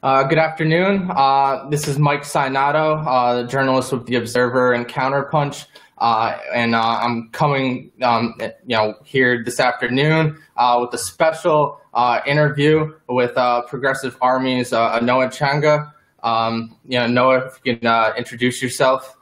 Good afternoon. This is Mike Sainato, the journalist with The Observer and Counterpunch, and I'm coming, here this afternoon with a special interview with Progressive Army's Anoa Changa. Noah, if you can introduce yourself.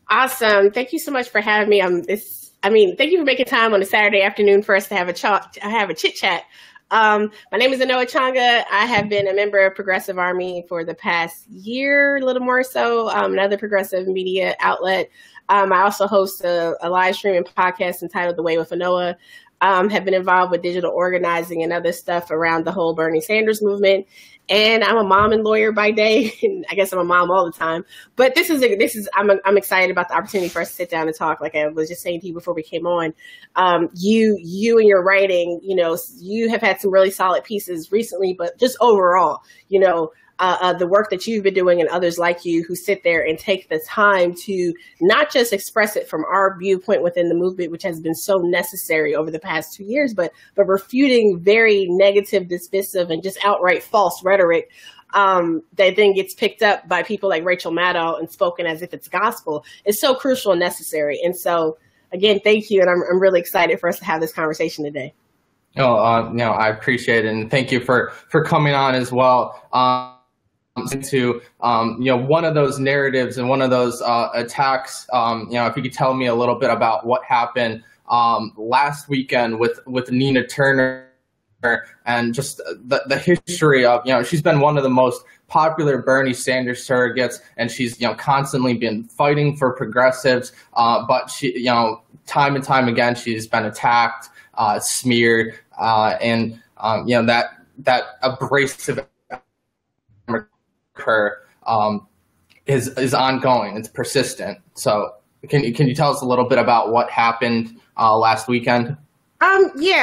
Awesome. Thank you so much for having me. Thank you for making time on a Saturday afternoon for us to have a chit chat. My name is Anoa Changa. I have been a member of Progressive Army for the past year, a little more so, another progressive media outlet. I also host a live streaming podcast entitled The Way with Anoa. Have been involved with digital organizing and other stuff around the whole Bernie Sanders movement. And I'm a mom and lawyer by day, and I guess I'm a mom all the time. But I'm excited about the opportunity for us to sit down and talk. Like I was just saying to you before we came on, you and your writing, you have had some really solid pieces recently, but just overall, the work that you've been doing and others like you who sit there and take the time to not just express it from our viewpoint within the movement, which has been so necessary over the past 2 years, but refuting very negative, dismissive, and just outright false rhetoric that then gets picked up by people like Rachel Maddow and spoken as if it's gospel is so crucial and necessary. And so, again, thank you. And I'm really excited for us to have this conversation today. I appreciate it. And thank you for coming on as well. Into one of those narratives and one of those attacks. If you could tell me a little bit about what happened last weekend with Nina Turner and just the history of, she's been one of the most popular Bernie Sanders surrogates, and she's constantly been fighting for progressives, but she time and time again she's been attacked, smeared, and that abrasive her is ongoing. It's persistent. So can you tell us a little bit about what happened last weekend?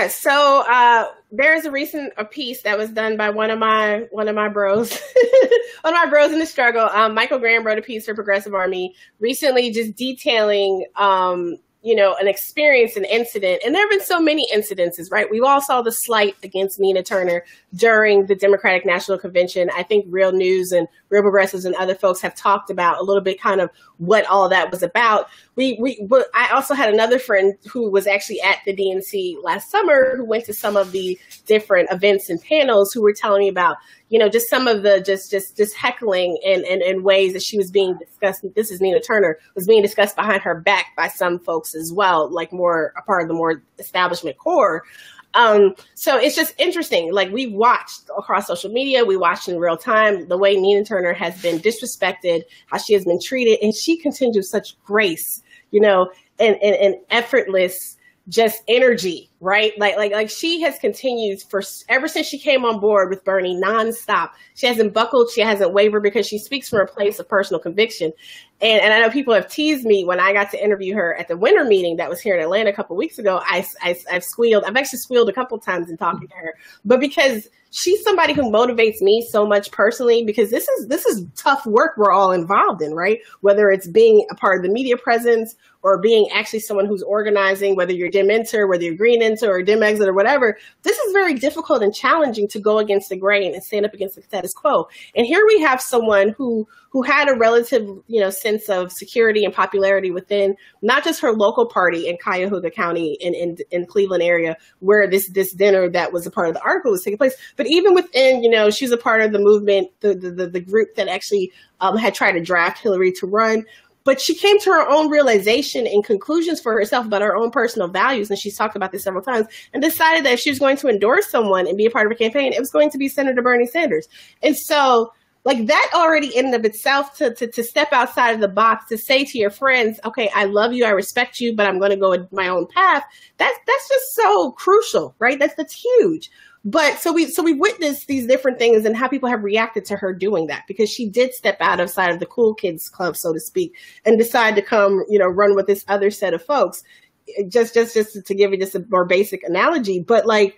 So there's a piece that was done by one of my bros one of my bros in the struggle. Michael Graham wrote a piece for Progressive Army recently just detailing an experience, an incident. And there have been so many incidences, right? We all saw the slight against Nina Turner during the Democratic National Convention. I think Real News and Real Progressives and other folks have talked about a little bit kind of what all that was about. I also had another friend who was actually at the DNC last summer who went to some of the different events and panels who were telling me about, just some of the just heckling and ways that she was being discussed. This is Nina Turner, was being discussed behind her back by some folks as well, like more a part of the more establishment core. So it's just interesting. Like we watched across social media, we watched in real time the way Nina Turner has been disrespected, how she has been treated, and she continues with such grace, and effortless just energy, right? Like she has continued ever since she came on board with Bernie nonstop. She hasn't buckled. She hasn't wavered because she speaks from a place of personal conviction. And I know people have teased me when I got to interview her at the winter meeting that was here in Atlanta a couple of weeks ago. I've squealed. I've actually squealed a couple of times in talking to her, but because she's somebody who motivates me so much personally, because this is tough work we're all involved in, right? Whether it's being a part of the media presence or being actually someone who's organizing, whether you're Dim Enter, whether you're Green Enter or Dim Exit or whatever, this is very difficult and challenging to go against the grain and stand up against the status quo. And here we have someone who had a relative, sense of security and popularity within not just her local party in Cuyahoga County in Cleveland area, where this dinner that was a part of the article was taking place, but even within, she's a part of the movement, the group that actually had tried to draft Hillary to run. But she came to her own realization and conclusions for herself about her own personal values, and she's talked about this several times, and decided that if she was going to endorse someone and be a part of a campaign, it was going to be Senator Bernie Sanders. And so, like that already in and of itself, to step outside of the box, to say to your friends, okay, I love you, I respect you, but I'm going to go my own path. That's just so crucial, right? That's huge. But so we witnessed these different things and how people have reacted to her doing that, because she did step outside of the cool kids club, so to speak, and decide to come, run with this other set of folks. Just to give you just a more basic analogy, but like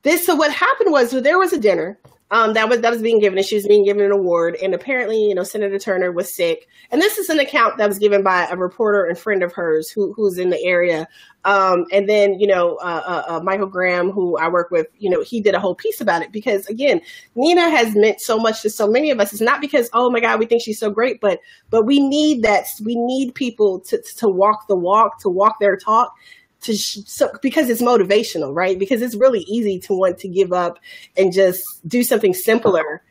this. So what happened was, there was a dinner. that was being given, and she was being given an award. And apparently, Senator Turner was sick. And this is an account that was given by a reporter and friend of hers who's in the area. And then, Michael Graham, who I work with, he did a whole piece about it because, again, Nina has meant so much to so many of us. It's not because, oh my God, we think she's so great, but we need that. We need people to walk the walk, to walk their talk. Because it's motivational, right? Because it's really easy to want to give up and just do something simpler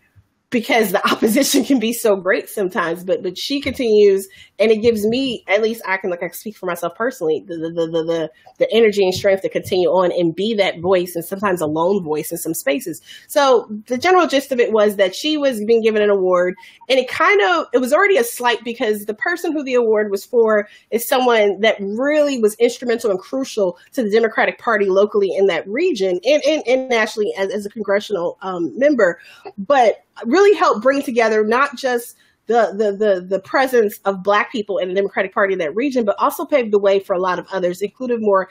because the opposition can be so great sometimes, but she continues, and it gives me, at least I can speak for myself personally, the energy and strength to continue on and be that voice, and sometimes a lone voice in some spaces. So the general gist of it was that she was being given an award, and it was already a slight because the person who the award was for is someone that really was instrumental and crucial to the Democratic Party locally in that region and nationally as a congressional member, but really helped bring together not just the presence of Black people in the Democratic Party in that region, but also paved the way for a lot of others, including more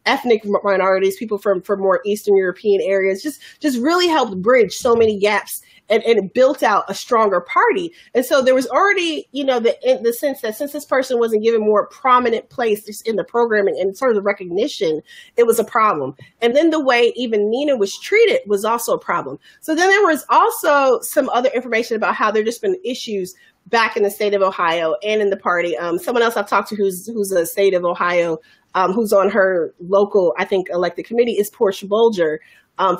ethnic minorities, people from more Eastern European areas, just really helped bridge so many gaps and built out a stronger party. And so there was already, the sense that since this person wasn't given more prominent place in the programming and sort of the recognition, it was a problem. And then the way even Nina was treated was also a problem. So then there was also some other information about how there just been issues back in the state of Ohio and in the party. Someone else I've talked to who's a state of Ohio, who's on her local, I think, elected committee is Portia Bolger.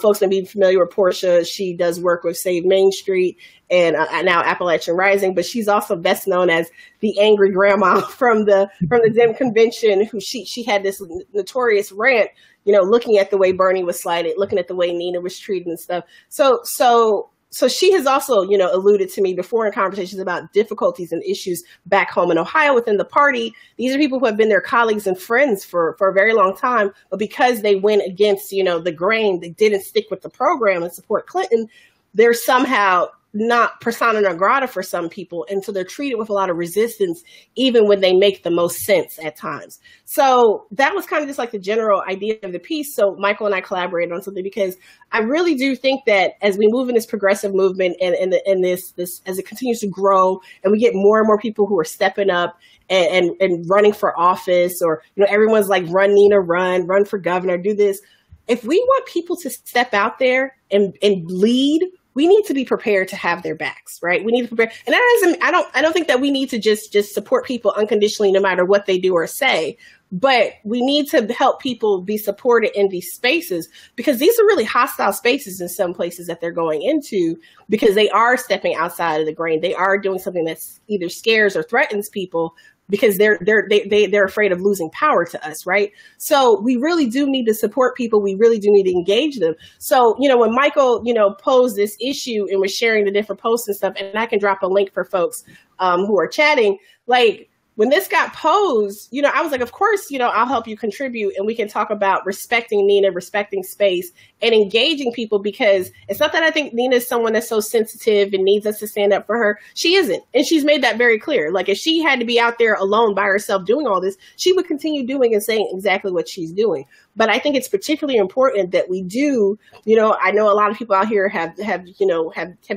Folks may be familiar with Portia. She does work with Save Main Street and now Appalachian Rising, but she's also best known as the angry grandma from the Dem convention, who she had this notorious rant, looking at the way Bernie was slighted, looking at the way Nina was treated and stuff. So she has also, alluded to me before in conversations about difficulties and issues back home in Ohio within the party. These are people who have been their colleagues and friends for a very long time, but because they went against, the grain, they didn't stick with the program and support Clinton, they're somehow not persona non grata for some people. And so they're treated with a lot of resistance, even when they make the most sense at times. So that was kind of just like the general idea of the piece. So Michael and I collaborated on something because I really do think that as we move in this progressive movement and this as it continues to grow and we get more and more people who are stepping up and running for office, or, everyone's like, run Nina, run for governor, do this. If we want people to step out there and lead, we need to be prepared to have their backs, right? We need to prepare. And that doesn't, I don't think that we need to just support people unconditionally, no matter what they do or say, but we need to help people be supported in these spaces, because these are really hostile spaces in some places that they're going into, because they are stepping outside of the grain. They are doing something that's either scares or threatens people, because they're afraid of losing power to us, right? So we really do need to support people. We really do need to engage them. So, when Michael, posed this issue and was sharing the different posts and stuff, and I can drop a link for folks who are chatting, like, when this got posed, I was like, of course, I'll help you contribute, and we can talk about respecting Nina, respecting space, and engaging people, because it's not that I think Nina is someone that's so sensitive and needs us to stand up for her. She isn't. And she's made that very clear. Like, if she had to be out there alone by herself doing all this, she would continue doing and saying exactly what she's doing. But I think it's particularly important that we do, I know a lot of people out here have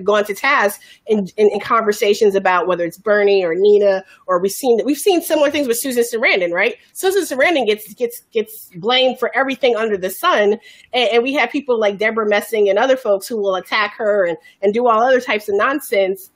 gone to task in conversations about whether it's Bernie or Nina, or we've seen similar things with Susan Sarandon, right? Susan Sarandon gets blamed for everything under the sun. And we have people like Deborah Messing and other folks who will attack her and do all other types of nonsense.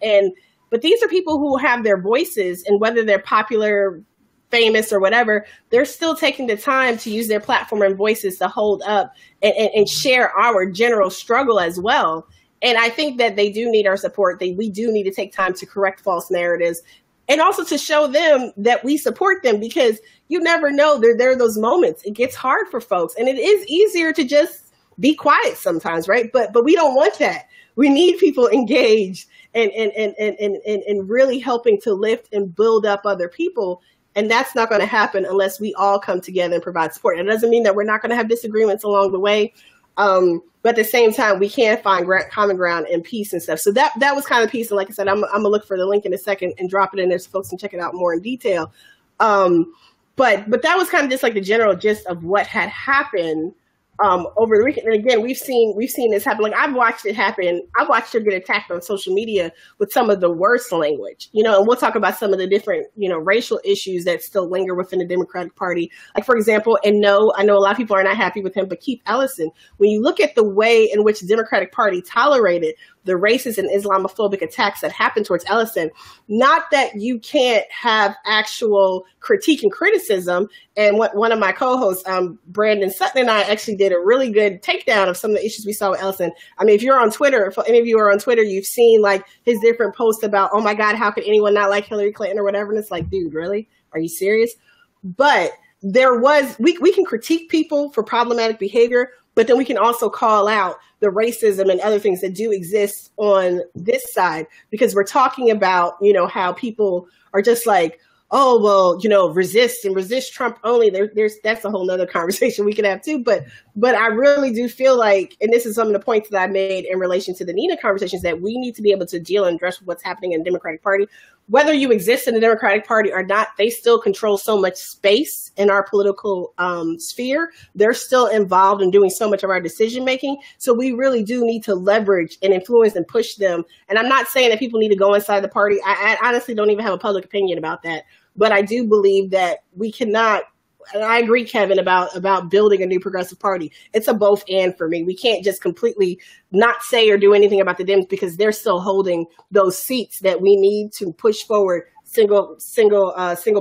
But these are people who have their voices, and whether they're popular, famous, or whatever, they're still taking the time to use their platform and voices to hold up and share our general struggle as well. And I think that they do need our support. We do need to take time to correct false narratives, and also to show them that we support them, because you never know. There are those moments. It gets hard for folks, and it is easier to just be quiet sometimes, right? But we don't want that. We need people engaged and really helping to lift and build up other people. And that's not going to happen unless we all come together and provide support. And it doesn't mean that we're not going to have disagreements along the way. But at the same time, we can find common ground and peace and stuff. So that was kind of peace. And like I said, I'm going to look for the link in a second and drop it in there so folks can check it out more in detail. But that was kind of just like the general gist of what had happened over the weekend. And again, we've seen this happen. Like, I've watched it happen. I've watched her get attacked on social media with some of the worst language, you know, and we'll talk about some of the different, you know, racial issues that still linger within the Democratic Party. Like, for example, and no, I know a lot of people are not happy with him, but Keith Ellison, when you look at the way in which the Democratic Party tolerated the racist and Islamophobic attacks that happened towards Ellison, not that you can't have actual critique and criticism. And one of my co-hosts, Brandon Sutton, and I actually did a really good takedown of some of the issues we saw with Ellison. I mean, if you're on Twitter, if any of you are on Twitter, you've seen like his different posts about, oh my God, how could anyone not like Hillary Clinton or whatever? And it's like, dude, really? Are you serious? But there was, we can critique people for problematic behavior, but then we can also call out the racism and other things that do exist on this side, because we're talking about, you know, how people are just like, oh, well, you know, resist Trump only. That's a whole nother conversation we could have too. But I really do feel like, and this is some of the points that I made in relation to the Nina conversations, that we need to be able to deal and address what's happening in the Democratic Party. Whether you exist in the Democratic Party or not, they still control so much space in our political sphere. They're still involved in doing so much of our decision making. So we really do need to leverage and influence and push them. And I'm not saying that people need to go inside the party. I honestly don't even have a public opinion about that. But I do believe that we cannot, and I agree, Kevin, about building a new progressive party. It's a both and for me. We can't just completely not say or do anything about the Dems, because they're still holding those seats that we need to push forward single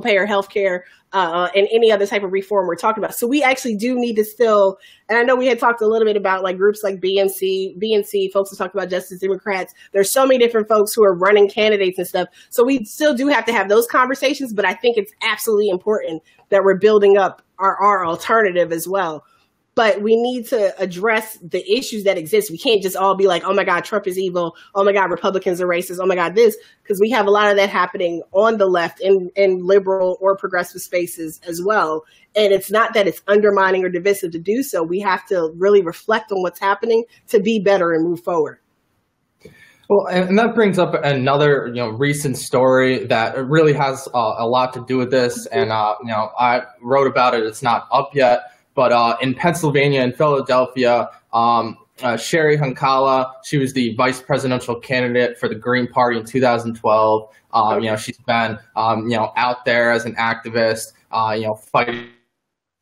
payer healthcare and any other type of reform we're talking about. So we actually do need to still, and I know we had talked a little bit about like groups like BNC, folks who talked about Justice Democrats. There's so many different folks who are running candidates and stuff. So we still do have to have those conversations, but I think it's absolutely important that we're building up our alternative as well. But we need to address the issues that exist. We can't just all be like, oh my God, Trump is evil. Oh my God, Republicans are racist. Oh my God, this, because we have a lot of that happening on the left in liberal or progressive spaces as well. And it's not that it's undermining or divisive to do so. We have to really reflect on what's happening to be better and move forward. Well, and that brings up another, recent story that really has a lot to do with this. And, I wrote about it. It's not up yet. But in Pennsylvania and Philadelphia, Sherry Hunkala, she was the vice presidential candidate for the Green Party in 2012. She's been, out there as an activist, fighting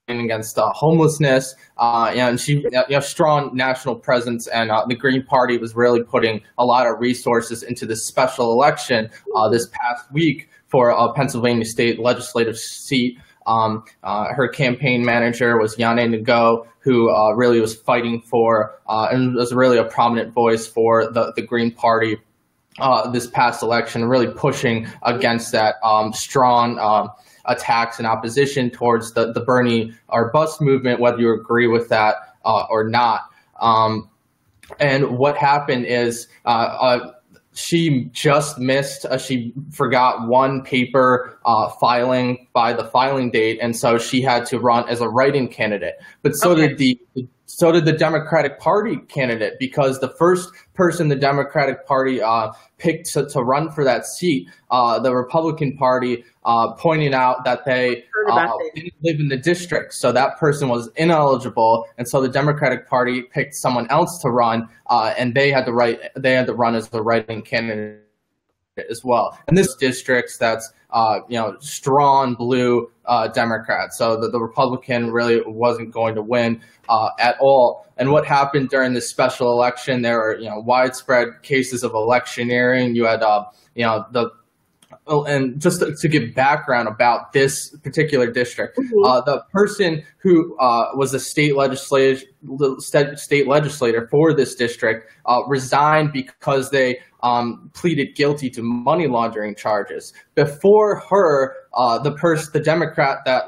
against homelessness, and she, strong national presence. And the Green Party was really putting a lot of resources into this special election this past week for a Pennsylvania state legislative seat. Her campaign manager was Yane Nago, who really was fighting for and was really a prominent voice for the Green Party this past election, really pushing against that strong attacks and opposition towards the Bernie or bust movement, whether you agree with that or not. And what happened is she just missed, she forgot one paper filing by the filing date, and so she had to run as a write-in candidate. But so did the Democratic Party candidate, because the first person the Democratic Party picked to run for that seat, the Republican Party pointed out that they didn't live in the district, so that person was ineligible, and so the Democratic Party picked someone else to run, and they had to run as the write-in candidate as well. And this districts that's strong blue Democrats, so the Republican really wasn't going to win at all. And what happened during this special election? There were widespread cases of electioneering. You had and just to give background about this particular district, the person who was a state legislator for this district resigned because they pleaded guilty to money laundering charges. Before her, the Democrat that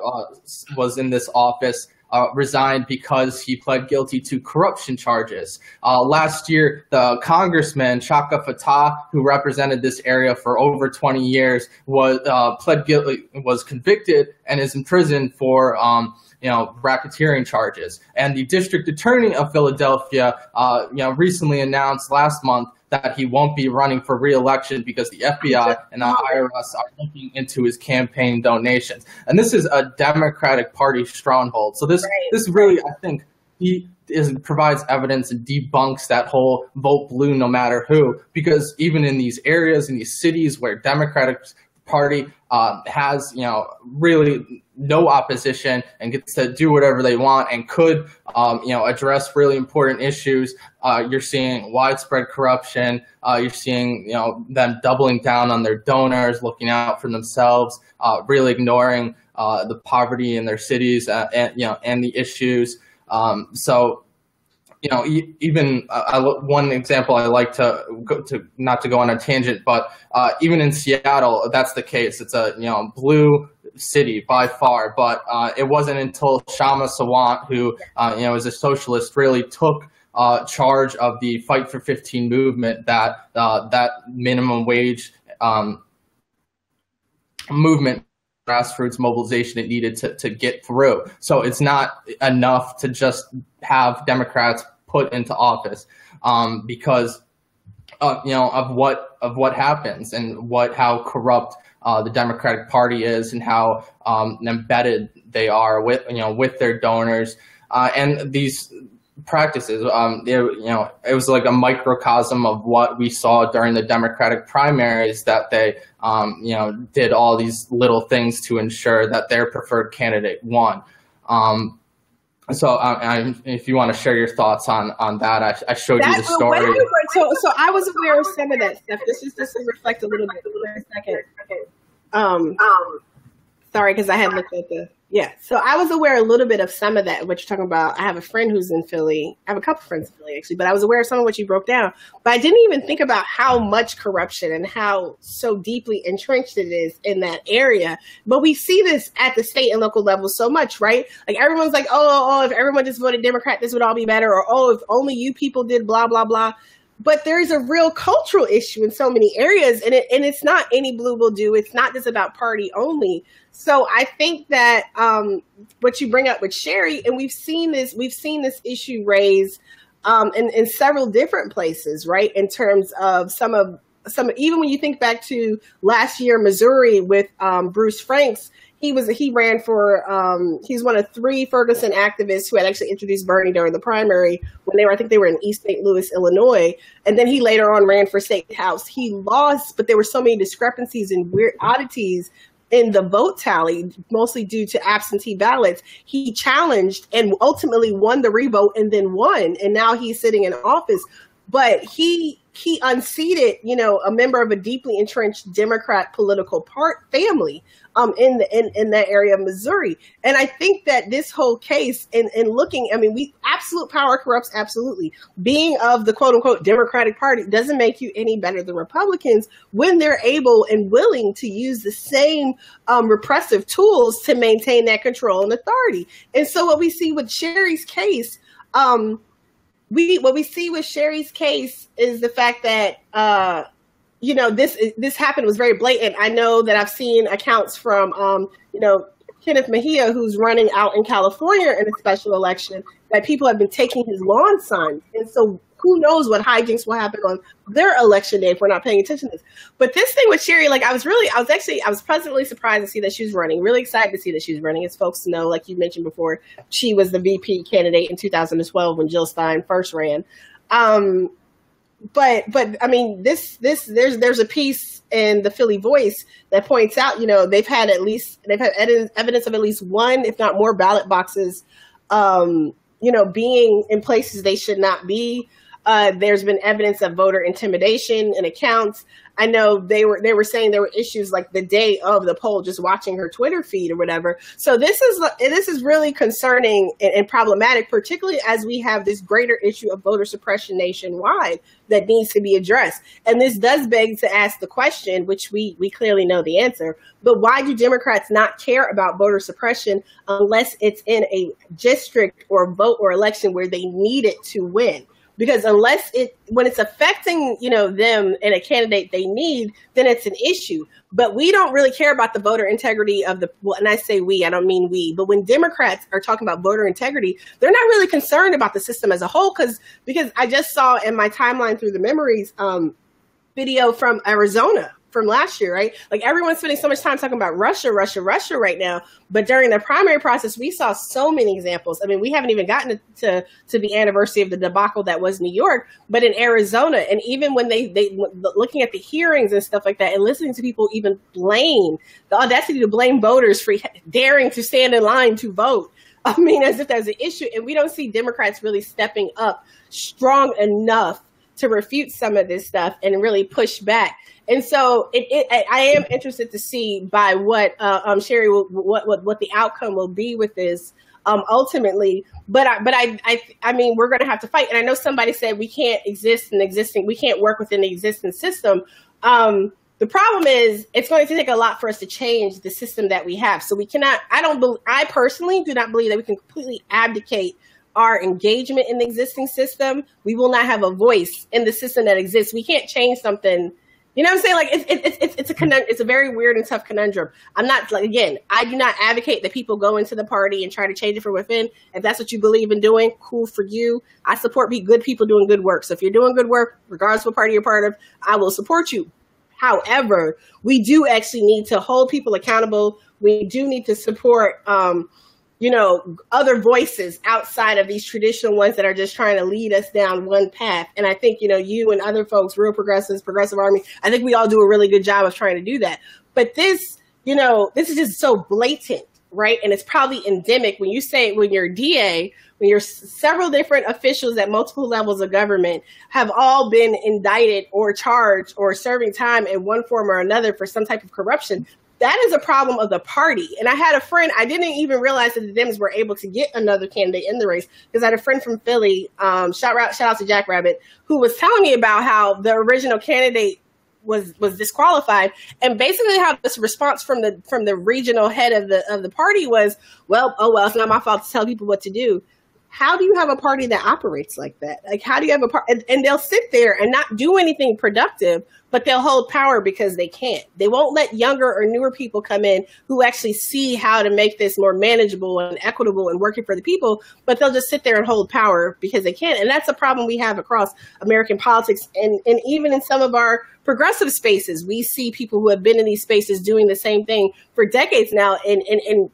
was in this office resigned because he pled guilty to corruption charges. Last year, the congressman Shaka Fatah, who represented this area for over 20 years, was convicted and is in prison for racketeering charges. And the district attorney of Philadelphia, recently announced last month that he won't be running for re-election because the FBI and the IRS are looking into his campaign donations. And this is a Democratic Party stronghold. So this really, I think, provides evidence and debunks that whole vote blue no matter who, because even in these areas, in these cities where Democratic Party has, really no opposition and gets to do whatever they want and could, address really important issues. You're seeing widespread corruption. You're seeing, them doubling down on their donors, looking out for themselves, really ignoring the poverty in their cities and the issues. Even one example I like to go to, not to go on a tangent, but even in Seattle, that's the case. It's a blue city by far, but it wasn't until Shama Sawant, who is a socialist, really took charge of the Fight for 15 movement that that minimum wage movement, grassroots mobilization it needed to get through. So it's not enough to just have Democrats put into office because of what happens and how corrupt the Democratic Party is and how embedded they are with their donors and these practices. It was like a microcosm of what we saw during the Democratic primaries, that they did all these little things to ensure that their preferred candidate won. So if you want to share your thoughts on that, I showed you the story. So I was aware of some of that stuff. This is reflect a little bit for a second. Sorry, because I had looked at so I was aware a little bit of some of that, what you're talking about. I have a friend who's in Philly. I have a couple friends in Philly, actually, but I was aware of some of what you broke down. But I didn't even think about how much corruption and how so deeply entrenched it is in that area. But we see this at the state and local level so much, right? Like everyone's like, oh, if everyone just voted Democrat, this would all be better. Or, oh, if only you people did blah, blah, blah. But there's a real cultural issue in so many areas, and it's not any blue will do. It's not just about party only. So I think that what you bring up with Sherry, and we've seen this issue raised in several different places, right? In terms of some even when you think back to last year, Missouri with Bruce Franks. He ran for, he's one of 3 Ferguson activists who had actually introduced Bernie during the primary when I think they were in East St. Louis, Illinois. And then he later on ran for state house. He lost, but there were so many discrepancies and weird oddities in the vote tally, mostly due to absentee ballots. He challenged and ultimately won the revote and then won. And now he's sitting in office. But he unseated, a member of a deeply entrenched Democrat political family in that area of Missouri. And I think that this whole case in looking, absolute power corrupts, absolutely. Being of the quote unquote Democratic Party doesn't make you any better than Republicans when they're able and willing to use the same repressive tools to maintain that control and authority. And so what we see with Sherry's case, what we see with Sherry's case is the fact that, this happened was very blatant. I know that I've seen accounts from, Kenneth Mejia, who's running out in California in a special election, that people have been taking his lawn signs. And so who knows what hijinks will happen on their election day if we're not paying attention to this. But this thing with Sherry, I was pleasantly surprised to see that she was running, really excited to see that she was running. As folks know, like you mentioned before, she was the VP candidate in 2012 when Jill Stein first ran. But there's a piece in the Philly Voice that points out, they've had evidence of at least one, if not more, ballot boxes, being in places they should not be. There's been evidence of voter intimidation in accounts. I know they were saying there were issues like the day of the poll, just watching her Twitter feed or whatever. So this is really concerning and problematic, particularly as we have this greater issue of voter suppression nationwide that needs to be addressed. And this does beg to ask the question, which we clearly know the answer, but why do Democrats not care about voter suppression unless it's in a district or vote or election where they need it to win? Because when it's affecting, them and a candidate they need, then it's an issue. But we don't really care about the voter integrity and I say we, I don't mean we, but when Democrats are talking about voter integrity, they're not really concerned about the system as a whole. Because I just saw in my timeline through the memories, video from Arizona, from last year, right? Like everyone's spending so much time talking about Russia right now. But during the primary process, we saw so many examples. I mean, we haven't even gotten to the anniversary of the debacle that was New York, but in Arizona, and even when they looking at the hearings and stuff like that, and listening to people even blame the audacity to blame voters for daring to stand in line to vote. I mean, as if there's an issue, and we don't see Democrats really stepping up strong enough to refute some of this stuff and really push back. And so I am interested to see by what Sherry what the outcome will be with this ultimately. But I mean, we're going to have to fight. And I know somebody said we can't we can't work within the existing system. The problem is it's going to take a lot for us to change the system that we have. So we cannot, I personally do not believe that we can completely abdicate our engagement in the existing system. We will not have a voice in the system that exists. We can't change something. You know what I'm saying? Like it's a very weird and tough conundrum. I'm not again, I do not advocate that people go into the party and try to change it from within. If that's what you believe in doing, cool for you. I support good people doing good work. So if you're doing good work, regardless of what party you're part of, I will support you. However, we do actually need to hold people accountable. We do need to support, other voices outside of these traditional ones that are just trying to lead us down one path. And I think, you and other folks, Real Progressives, Progressive Army, I think we all do a really good job of trying to do that. But this is just so blatant, right? And it's probably endemic when you're DA, when you're several different officials at multiple levels of government have all been indicted or charged or serving time in one form or another for some type of corruption. That is a problem of the party. And I had a friend, I didn't even realize that the Dems were able to get another candidate in the race because I had a friend from Philly, shout out to Jack Rabbit, who was telling me about how the original candidate was disqualified, and basically how this response from the regional head of the party was, well, it's not my fault to tell people what to do. How do you have a party that operates like that? Like, how do you have a party? And they'll sit there and not do anything productive, but they'll hold power because they can't. They won't let younger or newer people come in who actually see how to make this more manageable and equitable and working for the people, but they'll just sit there and hold power because they can't. And that's a problem we have across American politics. And even in some of our progressive spaces, we see people who have been in these spaces doing the same thing for decades now. And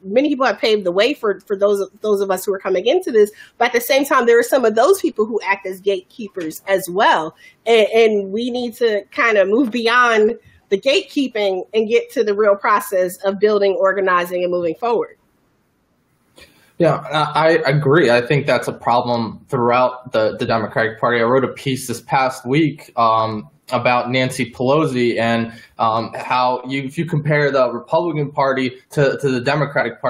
many people have paved the way for those of us who are coming into this. But at the same time, there are some of those people who act as gatekeepers as well. And we need to kind of move beyond the gatekeeping and get to the real process of building, organizing, and moving forward. Yeah, I agree. I think that's a problem throughout the Democratic Party. I wrote a piece this past week about Nancy Pelosi and how if you compare the Republican Party to the Democratic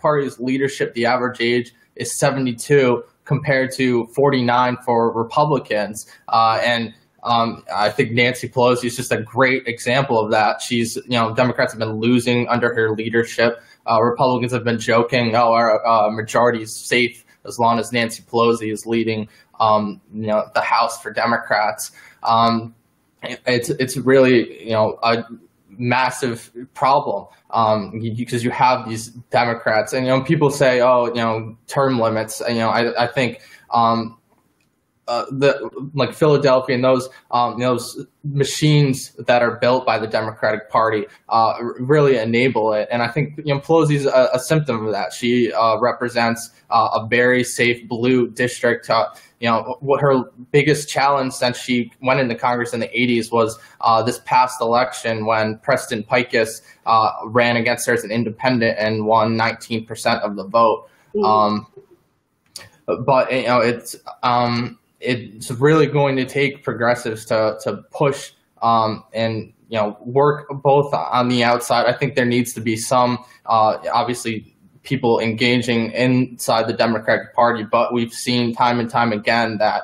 Party's leadership, the average age is 72 compared to 49 for Republicans. I think Nancy Pelosi is just a great example of that. Democrats have been losing under her leadership. Republicans have been joking, our majority is safe as long as Nancy Pelosi is leading, the House for Democrats. It's really, a massive problem because you have these Democrats and, people say, term limits. I think like Philadelphia and those machines that are built by the Democratic Party really enable it. And I think Pelosi's a symptom of that. She represents a very safe blue district. What her biggest challenge since she went into Congress in the 80s was this past election when Preston Pikus ran against her as an independent and won 19% of the vote. But it's really going to take progressives to push and work both on the outside. I think there needs to be some obviously people engaging inside the Democratic Party, but we've seen time and time again that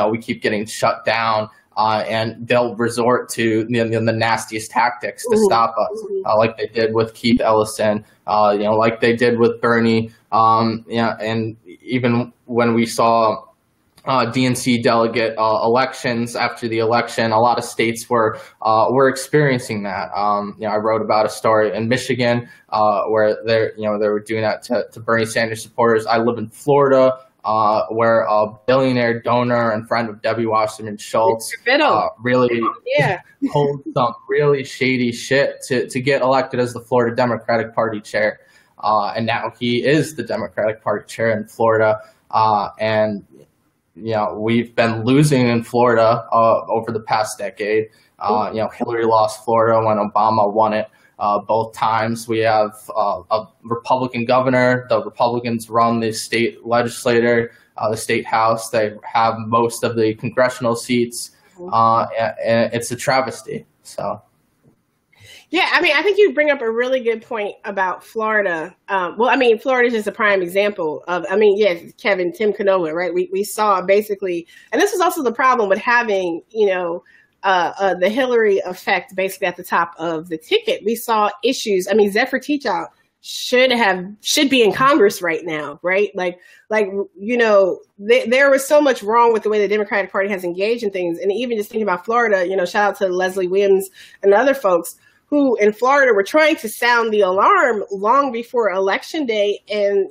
we keep getting shut down and they'll resort to the nastiest tactics to stop us, like they did with Keith Ellison, like they did with Bernie, and even when we saw DNC delegate elections after the election, a lot of states were experiencing that. I wrote about a story in Michigan where they were doing that to Bernie Sanders supporters. I live in Florida. where a billionaire donor and friend of Debbie Wasserman Schultz really pulled some really shady shit to get elected as the Florida Democratic Party chair. And now he is the Democratic Party chair in Florida. And, we've been losing in Florida over the past decade. Hillary lost Florida when Obama won it. Both times we have a Republican governor. The Republicans run the state legislature, the state house. They have most of the congressional seats. And it's a travesty. So. Yeah, I think you bring up a really good point about Florida. Florida is just a prime example of, yes, Tim Canova, right? We saw basically, and this is also the problem with having, the Hillary effect basically at the top of the ticket. We saw issues. Zephyr Teachout should be in Congress right now, right? There was so much wrong with the way the Democratic Party has engaged in things. And even just thinking about Florida, shout out to Leslie Williams and other folks who in Florida were trying to sound the alarm long before Election Day, and,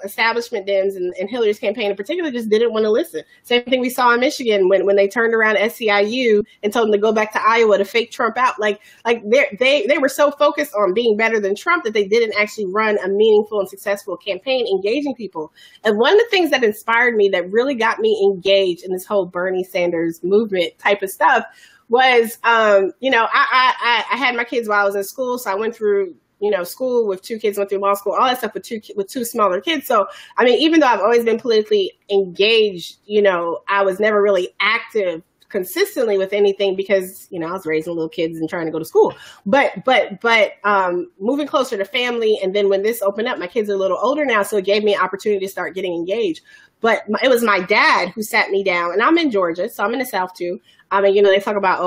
establishment Dems and Hillary's campaign in particular just didn't want to listen. Same thing we saw in Michigan when they turned around SEIU and told them to go back to Iowa to fake Trump out. They were so focused on being better than Trump that they didn't actually run a meaningful and successful campaign engaging people. And one of the things that inspired me, that really got me engaged in this whole Bernie Sanders movement type of stuff, was, I had my kids while I was in school. So I went through, school with two kids, went through law school, all that stuff with two smaller kids. So, even though I've always been politically engaged, I was never really active consistently with anything because, I was raising little kids and trying to go to school. But moving closer to family. And then when this opened up, my kids are a little older now. So it gave me an opportunity to start getting engaged. But it was my dad who sat me down, and I'm in Georgia, so I'm in the South too. They talk about,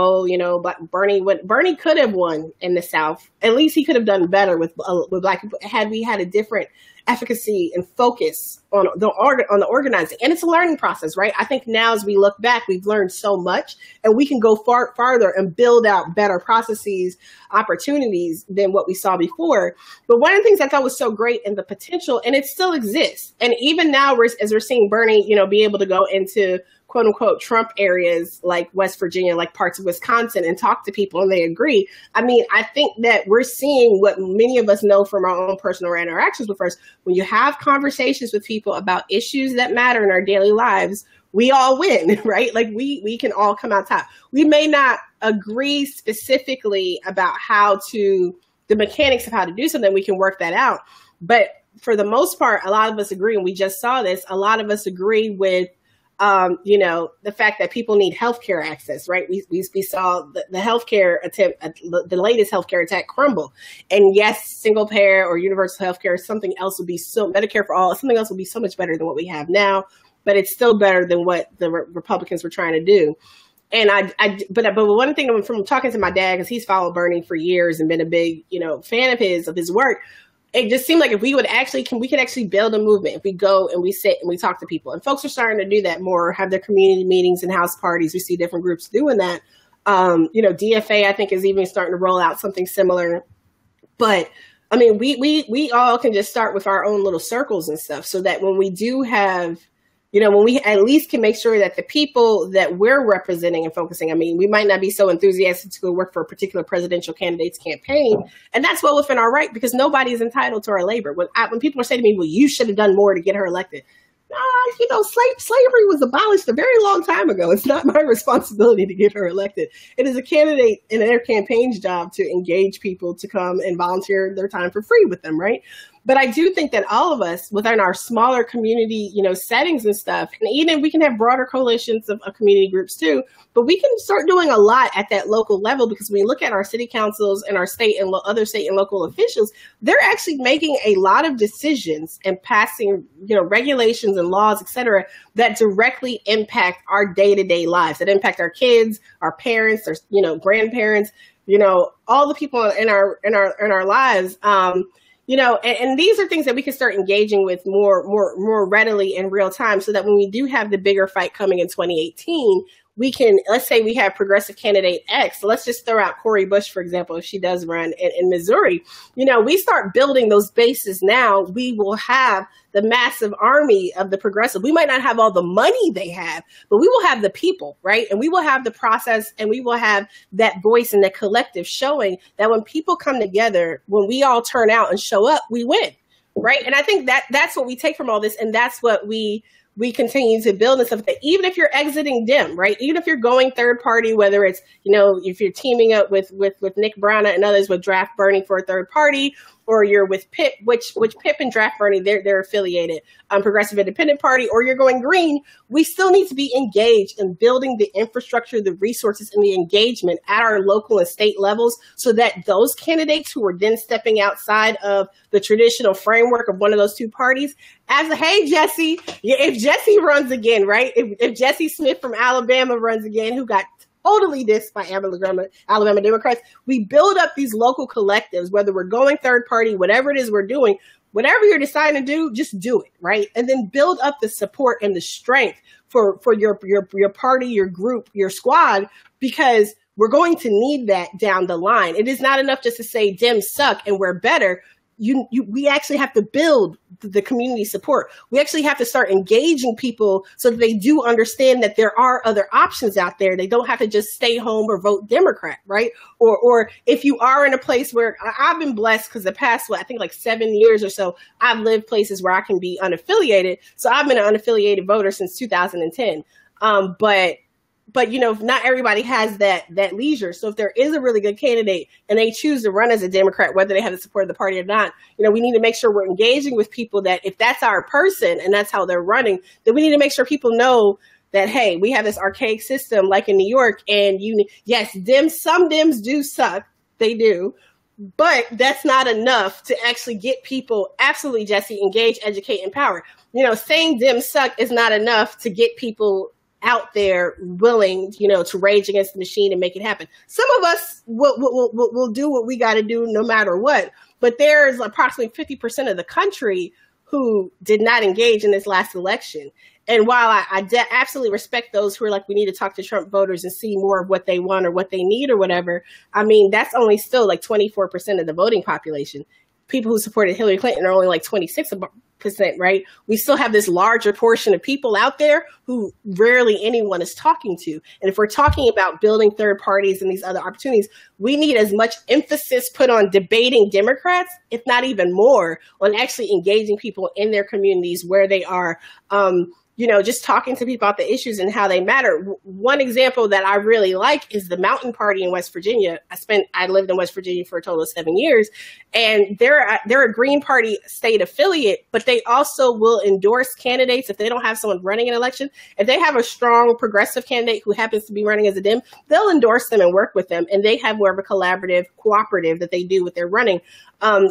but Bernie could have won in the South. At least he could have done better with Black people had we had a different efficacy and focus on the organizing. And it's a learning process, right? I think now as we look back, we've learned so much, and we can go farther and build out better processes, opportunities than what we saw before. But one of the things I thought was so great in the potential, and it still exists. And even now, as we're seeing Bernie, be able to go into quote unquote Trump areas like West Virginia, like parts of Wisconsin, and talk to people and they agree. I think that we're seeing what many of us know from our own personal interactions with us. When you have conversations with people about issues that matter in our daily lives, we all win, right? We can all come out top. We may not agree specifically about the mechanics of how to do something. We can work that out. But for the most part, a lot of us agree, and we just saw this, a lot of us agree with the fact that people need healthcare access, right? We saw the healthcare attempt, the latest healthcare attack crumble. And yes, single payer or universal healthcare, something else would be Medicare for all, something else would be so much better than what we have now, but it's still better than what the Republicans were trying to do. And but one thing from talking to my dad, because he's followed Bernie for years and been a big, fan of his work, it just seemed like if we could actually build a movement, if we go and we sit and we talk to people, and folks are starting to do that more, have their community meetings and house parties. We see different groups doing that. DFA, I think, is even starting to roll out something similar. But we all can just start with our own little circles and stuff, so that when we do have, when we at least can make sure that the people that we're representing and focusing, we might not be so enthusiastic to go work for a particular presidential candidate's campaign. And that's well within our right, because nobody is entitled to our labor. When people are saying to me, well, you should have done more to get her elected. Slavery was abolished a very long time ago. It's not my responsibility to get her elected. It is a candidate in their campaign's job to engage people to come and volunteer their time for free with them, right? But I do think that all of us within our smaller community, settings and stuff, and even we can have broader coalitions of community groups too, but we can start doing a lot at that local level, because when we look at our city councils and our state and other state and local officials, they're actually making a lot of decisions and passing, regulations and laws, et cetera, that directly impact our day-to-day lives, that impact our kids, our parents, our, grandparents, all the people in our lives. And these are things that we can start engaging with more readily in real time, so that when we do have the bigger fight coming in 2018, let's say we have progressive candidate X. So let's just throw out Cori Bush, for example, if she does run in Missouri. We start building those bases now. We will have the massive army of the progressive. We might not have all the money they have, but we will have the people, right? And we will have the process, and we will have that voice and that collective showing that when people come together, when we all turn out and show up, we win, right? And I think that's what we take from all this, and that's what we continue to build and stuff like that. Even if you're exiting Dem, right? Even if you're going third party, whether it's, if you're teaming up with Nick Brana and others with Draft Bernie for a third party, or you're with PIP, which PIP and Draft Bernie, they're affiliated, Progressive Independent Party, or you're going green, we still need to be engaged in building the infrastructure, the resources, and the engagement at our local and state levels so that those candidates who are then stepping outside of the traditional framework of one of those two parties, hey, Jesse, if Jesse runs again, right? If Jesse Smith from Alabama runs again, who got totally dissed by Alabama Democrats, we build up these local collectives, whether we're going third party, whatever it is we're doing, whatever you're deciding to do, just do it, right? And then build up the support and the strength for your party, your group, your squad, because we're going to need that down the line. It is not enough just to say Dems suck and we're better. We actually have to build the community support. We actually have to start engaging people so that they do understand that there are other options out there. They don't have to just stay home or vote Democrat, right? Or if you are in a place where I've been blessed because the past, I think like 7 years or so, I've lived places where I can be unaffiliated. So I've been an unaffiliated voter since 2010. But not everybody has that leisure. So if there is a really good candidate and they choose to run as a Democrat, whether they have the support of the party or not, we need to make sure we're engaging with people that if that's our person and that's how they're running, then we need to make sure people know that, hey, we have this archaic system like in New York, and yes, some Dems do suck. They do. But that's not enough to actually get people, absolutely, Jesse, engage, educate, empower. Saying Dems suck is not enough to get people out there willing, to rage against the machine and make it happen. Some of us will do what we got to do no matter what. But there's approximately 50% of the country who did not engage in this last election. And while I absolutely respect those who are like, we need to talk to Trump voters and see more of what they want or what they need or whatever, I mean, that's only still like 24% of the voting population. People who supported Hillary Clinton are only like 26%, right? We still have this larger portion of people out there who rarely anyone is talking to. And if we're talking about building third parties and these other opportunities, we need as much emphasis put on debating Democrats, if not even more, on actually engaging people in their communities where they are, just talking to people about the issues and how they matter. One example that I really like is the Mountain Party in West Virginia. I lived in West Virginia for a total of 7 years, and they're a Green Party state affiliate, but they also will endorse candidates if they don't have someone running an election. If they have a strong progressive candidate who happens to be running as a Dem, they'll endorse them and work with them, and they have more of a cooperative that they do with their running.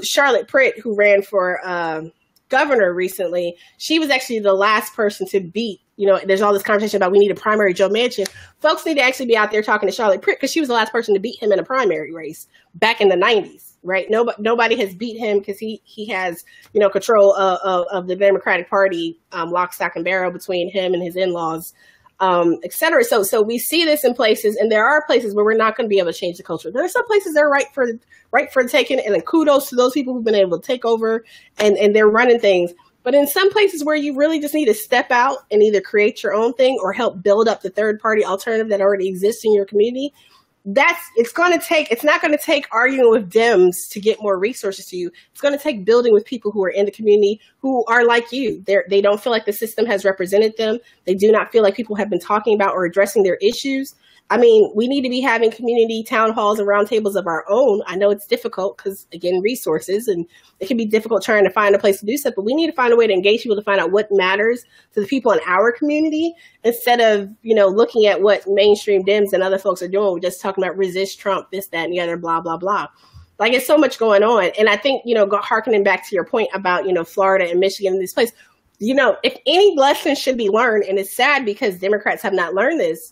Charlotte Pritt, who ran for governor recently, she was actually the last person to beat, there's all this conversation about we need a primary Joe Manchin. Folks need to actually be out there talking to Charlotte Pritt because she was the last person to beat him in a primary race back in the 90s, right? Nobody has beat him because he has, control of the Democratic Party, lock, stock, and barrel between him and his in-laws, et cetera. So we see this in places, and there are places where we're not going to be able to change the culture. There are some places that are right for taking, and then kudos to those people who've been able to take over and they're running things. But in some places where you really just need to step out and either create your own thing or help build up the third party alternative that already exists in your community, it's not going to take arguing with Dems to get more resources to you. It's going to take building with people who are in the community who are like you. They don't feel like the system has represented them. They do not feel like people have been talking about or addressing their issues. I mean, we need to be having community town halls and roundtables of our own. I know it's difficult because, again, resources, and it can be difficult trying to find a place to do stuff, but we need to find a way to engage people to find out what matters to the people in our community instead of, looking at what mainstream Dems and other folks are doing. We're just talking about resist Trump, this, that, and the other, blah, blah, blah. Like, it's so much going on. And I think, hearkening back to your point about, Florida and Michigan and this place, if any lesson should be learned, and it's sad because Democrats have not learned this,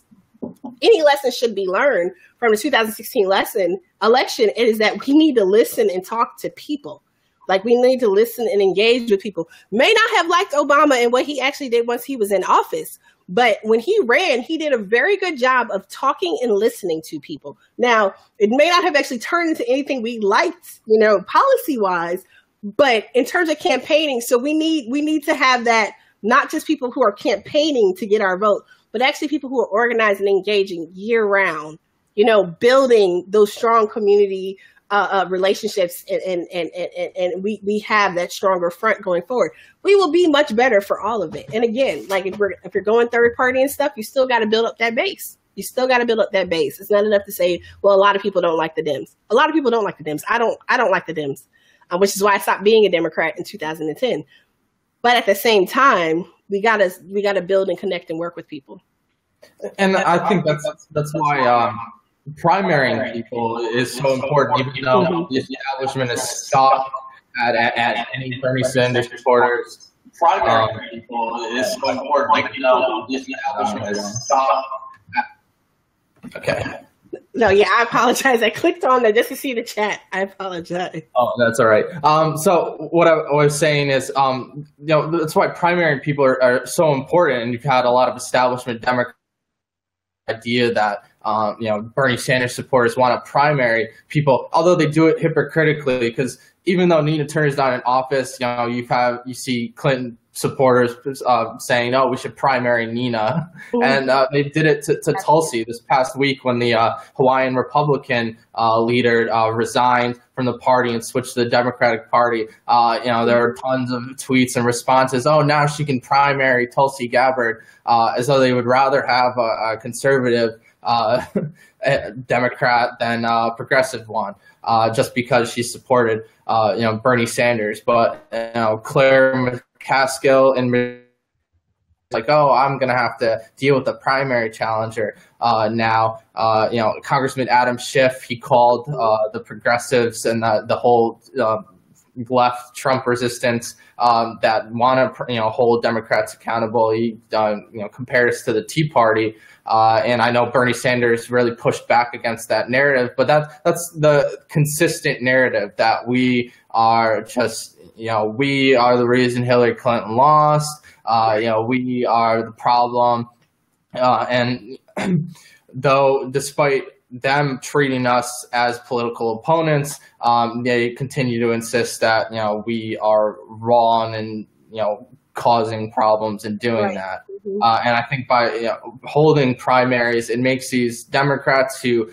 any lesson should be learned from the 2016 election, it is that we need to listen and talk to people. Like, we need to listen and engage with people. May not have liked Obama and what he actually did once he was in office, But when he ran, he did a very good job of talking and listening to people. Now, it may not have actually turned into anything we liked, policy wise, but in terms of campaigning, so we need to have that, not just people who are campaigning to get our vote, but actually people who are organized and engaging year round, building those strong community relationships, and we have that stronger front going forward. We will be much better for all of it. And again, like if you're going third party and stuff, you still got to build up that base. It's not enough to say, well, a lot of people don't like the Dems. A lot of people don't like the Dems. I don't like the Dems, which is why I stopped being a Democrat in 2010. But at the same time, we gotta build and connect and work with people. And I think that's why primarying people is so important, even though the establishment is scoffed at any Bernie Sanders supporters. Primarying people is so important, even though the establishment is scoffed at. Okay. No, yeah, I apologize. I clicked on that just to see the chat. I apologize. Oh, that's all right. So what I was saying is, that's why primarying people are so important. And you've had a lot of establishment Democrat idea that Bernie Sanders supporters want to primary people, although they do it hypocritically, because even though Nina Turner's not in office, you see Clinton supporters saying, "Oh, we should primary Nina," and they did it to Tulsi this past week when the Hawaiian Republican leader resigned from the party and switched to the Democratic Party. There are tons of tweets and responses. Oh, now she can primary Tulsi Gabbard, as though they would rather have a conservative Democrat than a progressive one, just because she supported Bernie Sanders. But Claire McCaskill and like, oh, I'm gonna have to deal with the primary challenger now. Congressman Adam Schiff, he called the progressives and the whole left Trump resistance that want to hold Democrats accountable. He compared us to the Tea Party, and I know Bernie Sanders really pushed back against that narrative, but that's the consistent narrative that we are just we are the reason Hillary Clinton lost. We are the problem, and though despite them treating us as political opponents, they continue to insist that we are wrong and causing problems and doing that. And I think by holding primaries, it makes these Democrats who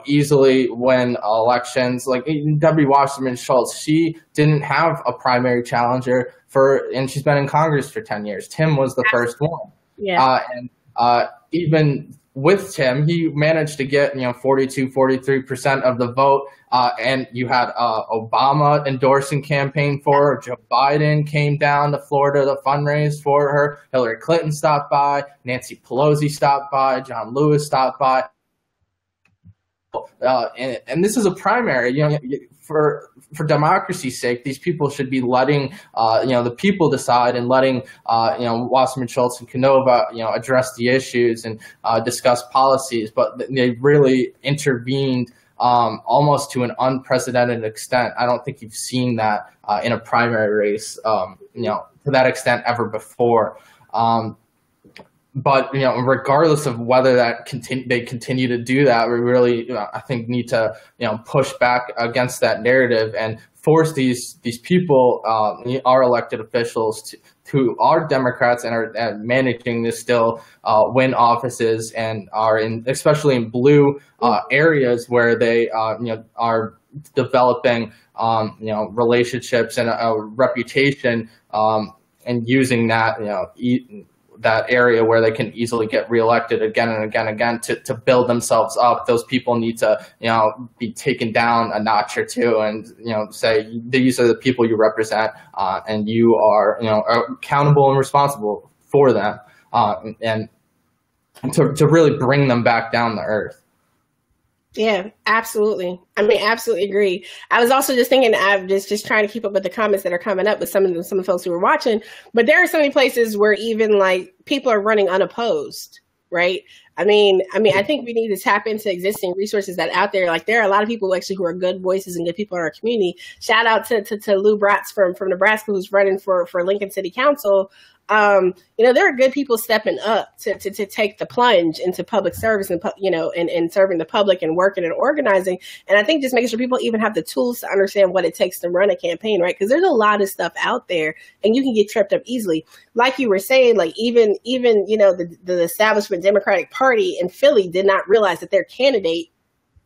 easily win elections, like Debbie Wasserman Schultz. She didn't have a primary challenger and she's been in Congress for 10 years. Tim was the first one. Yeah. Even with Tim, he managed to get 43% of the vote, and you had Obama endorsing campaign for her. Joe Biden came down to Florida to fundraise for her. Hillary Clinton stopped by. Nancy Pelosi stopped by. John Lewis stopped by. And this is a primary. For democracy's sake, these people should be letting the people decide and letting Wasserman Schultz and Canova address the issues and discuss policies. But they really intervened almost to an unprecedented extent. I don't think you've seen that in a primary race to that extent ever before. But regardless of whether they continue to do that, we really, I think, need to push back against that narrative and force these people, our elected officials, who are Democrats and are managing to still win offices and are especially in blue areas where they are developing relationships and a reputation and using that that area where they can easily get reelected again and again and again to build themselves up. Those people need to, be taken down a notch or two and, say, these are the people you represent, and you are, accountable and responsible for them, and to really bring them back down to earth. Yeah, absolutely. I mean, absolutely agree. I was also just thinking, I'm just trying to keep up with the comments that are coming up with some of the folks who are watching, but there are so many places where even like people are running unopposed, right? I mean, I think we need to tap into existing resources that are out there. Like there are a lot of people actually who are good voices and good people in our community. Shout out to Lou Bratz from Nebraska, who's running for Lincoln City Council. There are good people stepping up to take the plunge into public service and, and serving the public and working and organizing. And I think just making sure people even have the tools to understand what it takes to run a campaign, right? Because there's a lot of stuff out there and you can get tripped up easily. Like you were saying, like even, the establishment Democratic Party in Philly did not realize that their candidate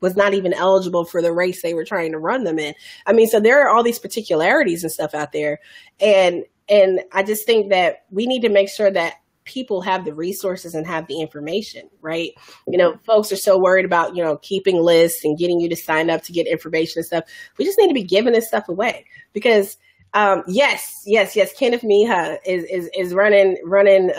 was not even eligible for the race they were trying to run them in. I mean, so there are all these particularities and stuff out there. And I just think that we need to make sure that people have the resources and have the information, right? Folks are so worried about, keeping lists and getting you to sign up to get information and stuff. We just need to be giving this stuff away because, yes, Kenneth Mejia is running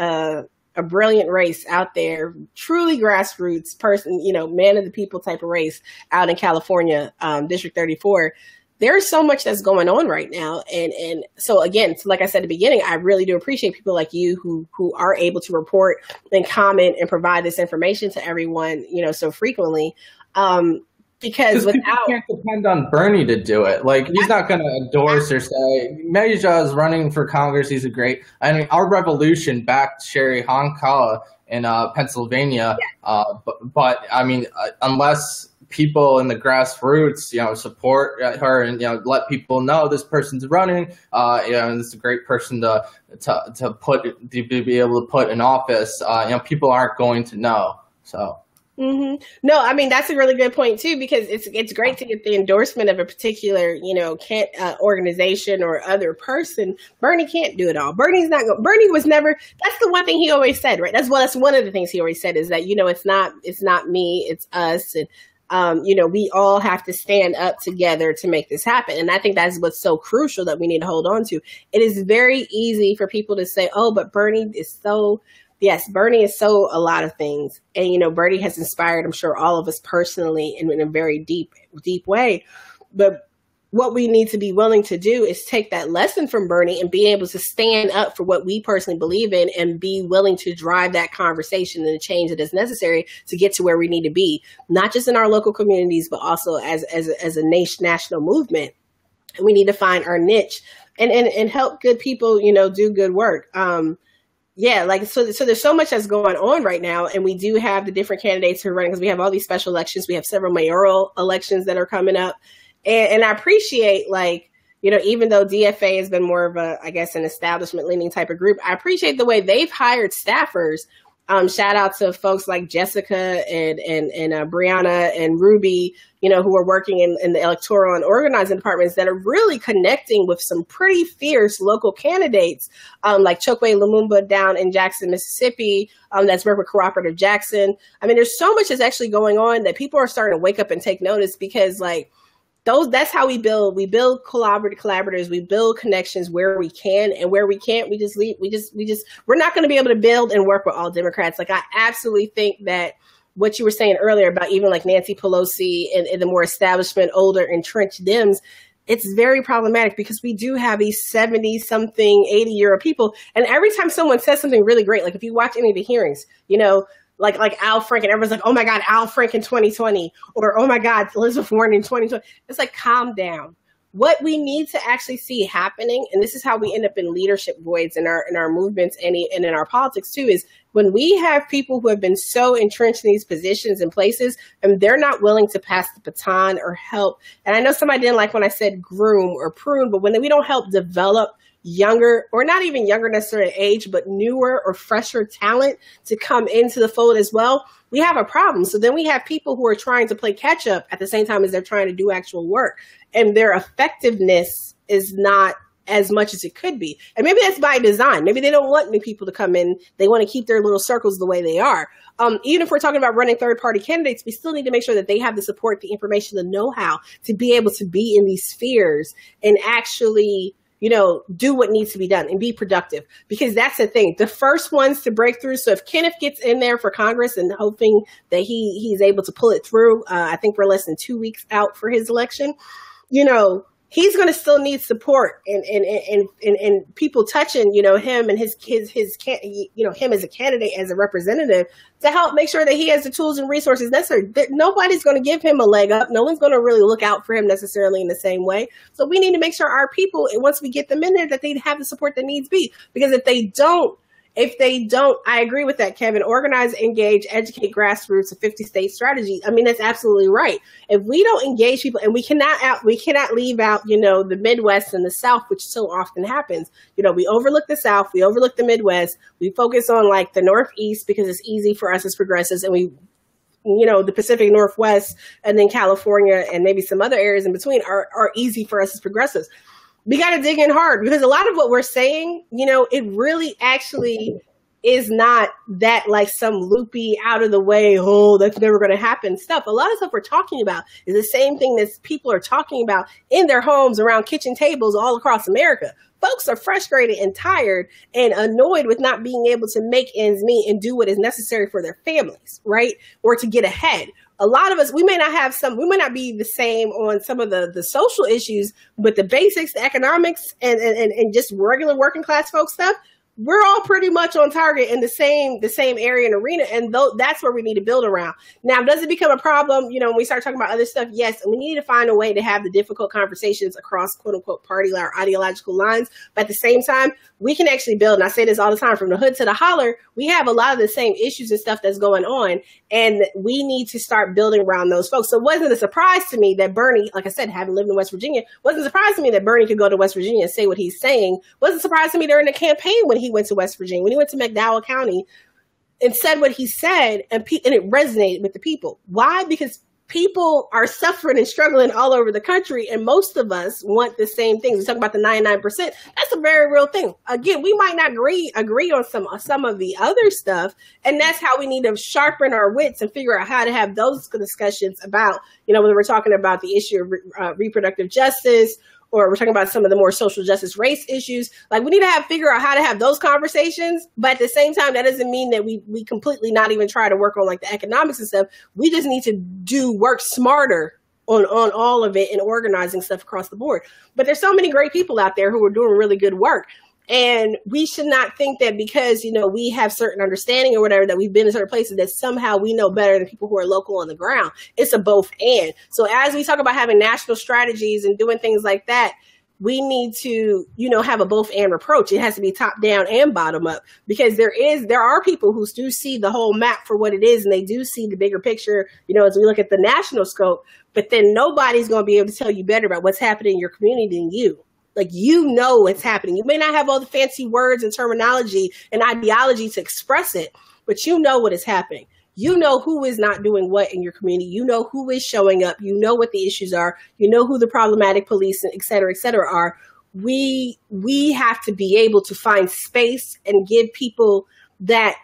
a brilliant race out there, truly grassroots person, man of the people type of race out in California, District 34. There's so much that's going on right now. And so again, like I said at the beginning, I really do appreciate people like you who are able to report and comment and provide this information to everyone, so frequently. Because without, you can't depend on Bernie to do it. Like he's not going to endorse or say Mejia is running for Congress. He's a great. I mean, our revolution backed Sherry Honkala in Pennsylvania. Yeah. But I mean, unless people in the grassroots, support her and let people know this person's running, and this is a great person to be able to put in office. People aren't going to know. So. Mm-hmm. No, I mean, that's a really good point too, because it's great to get the endorsement of a particular, organization or other person. Bernie can't do it all. Bernie was never, that's the one thing he always said, right? That's one of the things he always said is that, it's not me, it's us. And, we all have to stand up together to make this happen. And I think that's what's so crucial that we need to hold on to. It is very easy for people to say, oh, but Bernie is so... Yes, Bernie is so a lot of things. And, Bernie has inspired, I'm sure, all of us personally in a very deep way. But what we need to be willing to do is take that lesson from Bernie and be able to stand up for what we personally believe in and be willing to drive that conversation and the change that is necessary to get to where we need to be, not just in our local communities, but also as a national movement. And we need to find our niche and help good people, do good work. Yeah, so there's so much that's going on right now, and we do have the different candidates who are running because we have all these special elections. We have several mayoral elections that are coming up, and I appreciate even though DFA has been more of an establishment leaning type of group, I appreciate the way they've hired staffers. Shout out to folks like Jessica and Brianna and Ruby, who are working in the electoral and organizing departments that are really connecting with some pretty fierce local candidates, like Chokwe Lumumba down in Jackson, Mississippi, that's worked with Cooperative Jackson. I mean, there's so much that's actually going on that people are starting to wake up and take notice because that's how we build. We build collaborators. We build connections where we can, and where we can't, we just leave. We're not going to be able to build and work with all Democrats. Like, I absolutely think that what you were saying earlier about even like Nancy Pelosi and the more establishment, older, entrenched Dems, it's very problematic because we do have these 70-something, 80-year-old people. And every time someone says something really great, like if you watch any of the hearings, like Al Franken, everyone's like, oh my God, Al Franken 2020, or oh my God, Elizabeth Warren in 2020. It's like, calm down. What we need to actually see happening, and this is how we end up in leadership voids in our movements and in our politics too, is when we have people who have been so entrenched in these positions and places, and they're not willing to pass the baton or help. And I know somebody didn't like when I said groom or prune, but when we don't help develop younger, or not even younger necessarily age, but newer or fresher talent to come into the fold as well, we have a problem. So then we have people who are trying to play catch up at the same time as they're trying to do actual work, and their effectiveness is not as much as it could be. And maybe that's by design. Maybe they don't want new people to come in. They want to keep their little circles the way they are. Even if we're talking about running third-party candidates, we still need to make sure that they have the support, the information, the know-how to be able to be in these spheres and actually do what needs to be done and be productive, because that's the thing. The first ones to break through. So if Kenneth gets in there for Congress and hoping that he's able to pull it through, I think we're less than 2 weeks out for his election. he's going to still need support and people touching, him and his him as a candidate, as a representative, to help make sure that he has the tools and resources necessary. Nobody's going to give him a leg up. No one's going to really look out for him necessarily in the same way. So we need to make sure our people, once we get them in there, that they have the support that needs be. Because if they don't, I agree with that, Kevin. Organize, engage, educate, grassroots, a 50-state strategy. I mean, that's absolutely right. If we don't engage people, and we cannot leave out, the Midwest and the South, which so often happens. We overlook the South, we overlook the Midwest, we focus on like the Northeast because it's easy for us as progressives, and we, the Pacific Northwest and then California and maybe some other areas in between are easy for us as progressives. We got to dig in hard, because a lot of what we're saying, it really actually is not that like some loopy, out of the way, oh, that's never going to happen stuff. A lot of stuff we're talking about is the same thing that people are talking about in their homes, around kitchen tables all across America. Folks are frustrated and tired and annoyed with not being able to make ends meet and do what is necessary for their families, right? Or to get ahead. A lot of us, we may not be the same on some of the social issues, but the basics, the economics, and just regular working class folks stuff, we're all pretty much on target in the same area and arena, and that's where we need to build around. Now, does it become a problem, when we start talking about other stuff? Yes, and we need to find a way to have the difficult conversations across quote unquote party or ideological lines, but at the same time, we can actually build, and I say this all the time, from the hood to the holler, we have a lot of the same issues and stuff that's going on, and we need to start building around those folks. So it wasn't a surprise to me that Bernie, like I said, having lived in West Virginia, wasn't a surprise to me that Bernie could go to West Virginia and say what he's saying. Wasn't a surprise to me during the campaign when he went to West Virginia, when he went to McDowell County and said what he said, and it resonated with the people. Why? Because people are suffering and struggling all over the country, and most of us want the same things. We talk about the 99%. That's a very real thing. Again, we might not agree on some of the other stuff, and that's how we need to sharpen our wits and figure out how to have those discussions about, whether we're talking about the issue of reproductive justice, or we're talking about some of the more social justice, race issues. Like, we need to figure out how to have those conversations. But at the same time, that doesn't mean that we completely not even try to work on like the economics and stuff. We just need to work smarter on all of it and organizing stuff across the board. But there's so many great people out there who are doing really good work. And we should not think that because, we have certain understanding or whatever, that we've been in certain places, that somehow we know better than people who are local on the ground. It's a both and. So as we talk about having national strategies and doing things like that, we need to, have a both and approach. It has to be top down and bottom up, because there are people who do see the whole map for what it is, and they do see the bigger picture, as we look at the national scope, but then nobody's going to be able to tell you better about what's happening in your community than you. Like, what's happening. You may not have all the fancy words and terminology and ideology to express it, but you know what is happening. You know who is not doing what in your community. You know who is showing up. You know what the issues are. You know who the problematic police, et cetera, are. We have to be able to find space and give people that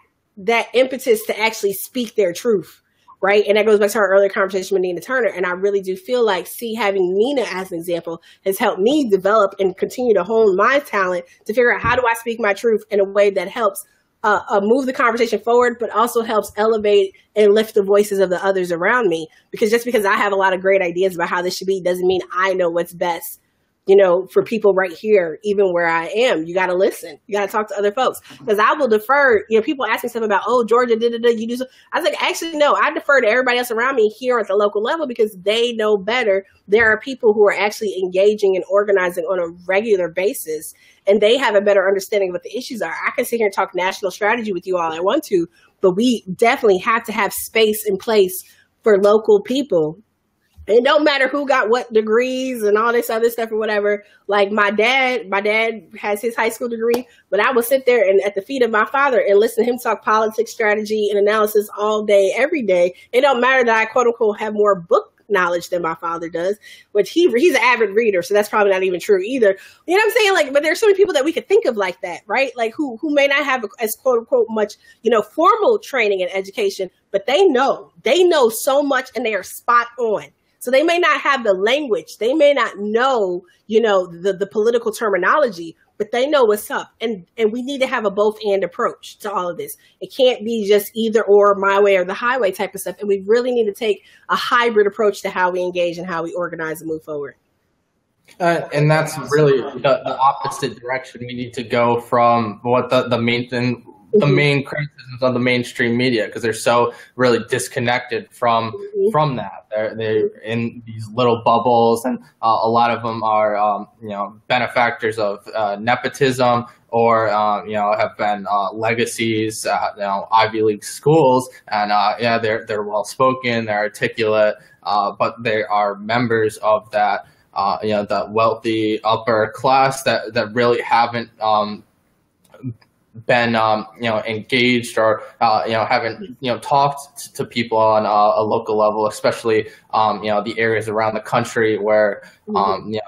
impetus to actually speak their truth. Right. And that goes back to our earlier conversation with Nina Turner. And I really do feel like having Nina as an example has helped me develop and continue to hone my talent to figure out, how do I speak my truth in a way that helps move the conversation forward, but also helps elevate and lift the voices of the others around me. Because just because I have a lot of great ideas about how this should be doesn't mean I know what's best, for people right here, even where I am. You got to listen. You got to talk to other folks, because I will defer. People ask me stuff about, Georgia, you do so. I was like, actually, no, I defer to everybody else around me here at the local level, because they know better. There are people who are actually engaging and organizing on a regular basis, and they have a better understanding of what the issues are. I can sit here and talk national strategy with you all I want to, but we definitely have to have space in place for local people. And it don't matter who got what degrees and all this other stuff or whatever. Like my dad has his high school degree, but I will sit there and at the feet of my father and listen to him talk politics, strategy, and analysis all day, every day. It don't matter that I quote unquote have more book knowledge than my father does, which he's an avid reader, so that's probably not even true either. You know what I'm saying? Like, but there's so many people that we could think of like that, right? Like who may not have as quote unquote much, formal training and education, but they know so much and they are spot on. So they may not have the language. They may not know, the political terminology, but they know what's up. And we need to have a both and approach to all of this. It can't be just either or, my way or the highway type of stuff. And we really need to take a hybrid approach to how we engage and how we organize and move forward. And that's really the opposite direction we need to go from what the main thing, the Mhm. main criticisms of the mainstream media, because they're so really disconnected Mhm. from that. They're in these little bubbles, and a lot of them are benefactors of nepotism, or have been legacies at Ivy League schools, and yeah, they're well spoken, they're articulate, but they are members of that the wealthy upper class that really haven't been engaged, or haven't talked to people on a local level, especially the areas around the country where Mhm. the